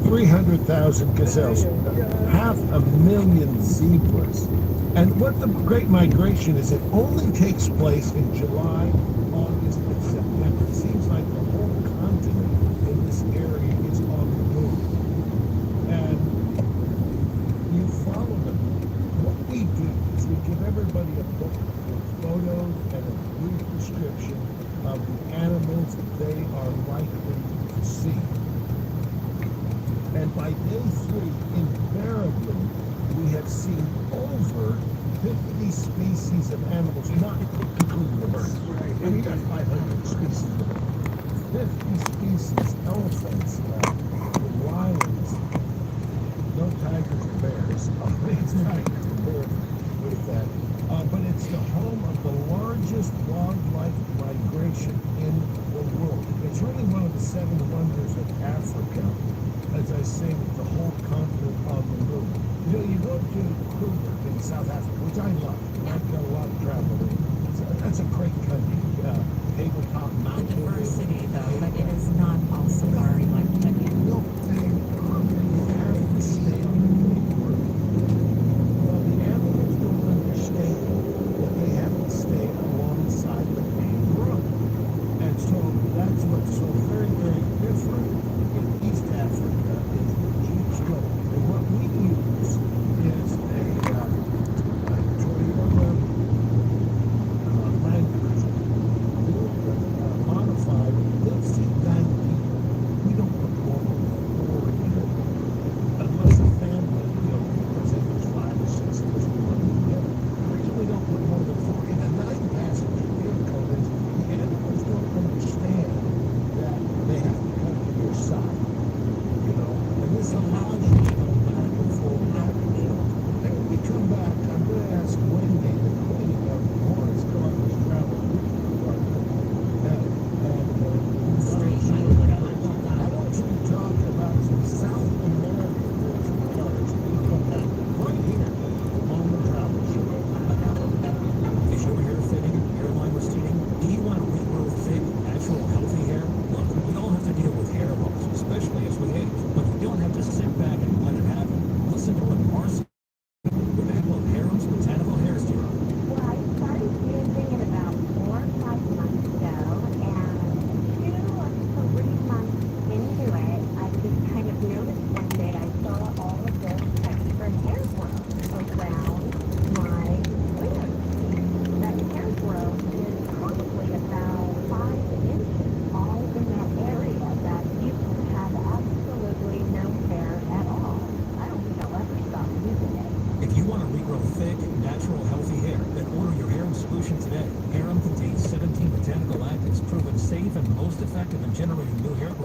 300,000 gazelles, 500,000 zebras. And what the Great Migration is, it only takes place in July, August, and September. It seems like the whole continent in this area is on the move. And you follow them. What we do is we give everybody a book with photos and a brief description of the animals that they are likely to see. And by day 3, invariably, we have seen over 50 species of animals, not including the birds. And you got 500 species of birds. 50 species, elephants, lions, no tigers or bears. It's tigers and bears with that. But it's the home of the largest wildlife migration in the world. It's really one of the 7 wonders of Africa. As I say, with the whole continent on the move. You know, you go to Kruger in South Africa, which I love. I've done a lot of traveling. That's a great country. Tabletop mountain. The diversity, though, but it is not all safari like Kenya. No, you have to stay on the main road. Well, the animals don't understand that they have to stay alongside the main road. And so that's what's so very, very different in East Africa is the Jeeps go. And what we use is a Toyota Land Cruiser, modified, they'll seat 9 people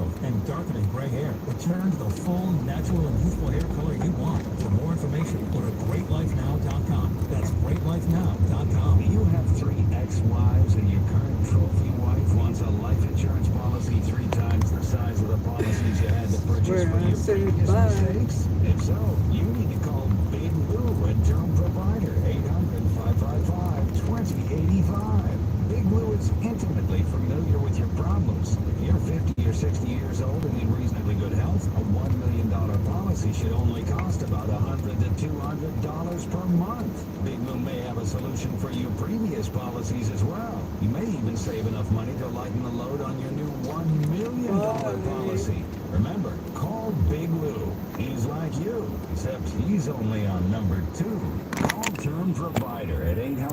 growth and darkening gray hair. Return to the full, natural, and youthful hair color you want. For more information, go to GreatLifeNow.com. That's GreatLifeNow.com. Do you have 3 ex-wives and your current trophy wife wants a life insurance policy 3 times the size of the policies you had to purchase for your previous mistakes? If so, you need to call Big Lou at Term Provider, 800-555-2085. Big Lou is intimately familiar with your problems. If you're 50 or 60 years old and in reasonably good health, a $1 million policy should only cost about $100 to $200 per month. Big Lou may have a solution for your previous policies as well. You may even save enough money to lighten the load on your new $1 million policy. Remember, call Big Lou. He's like you, except he's only on number 2. Call Term Provider at 800.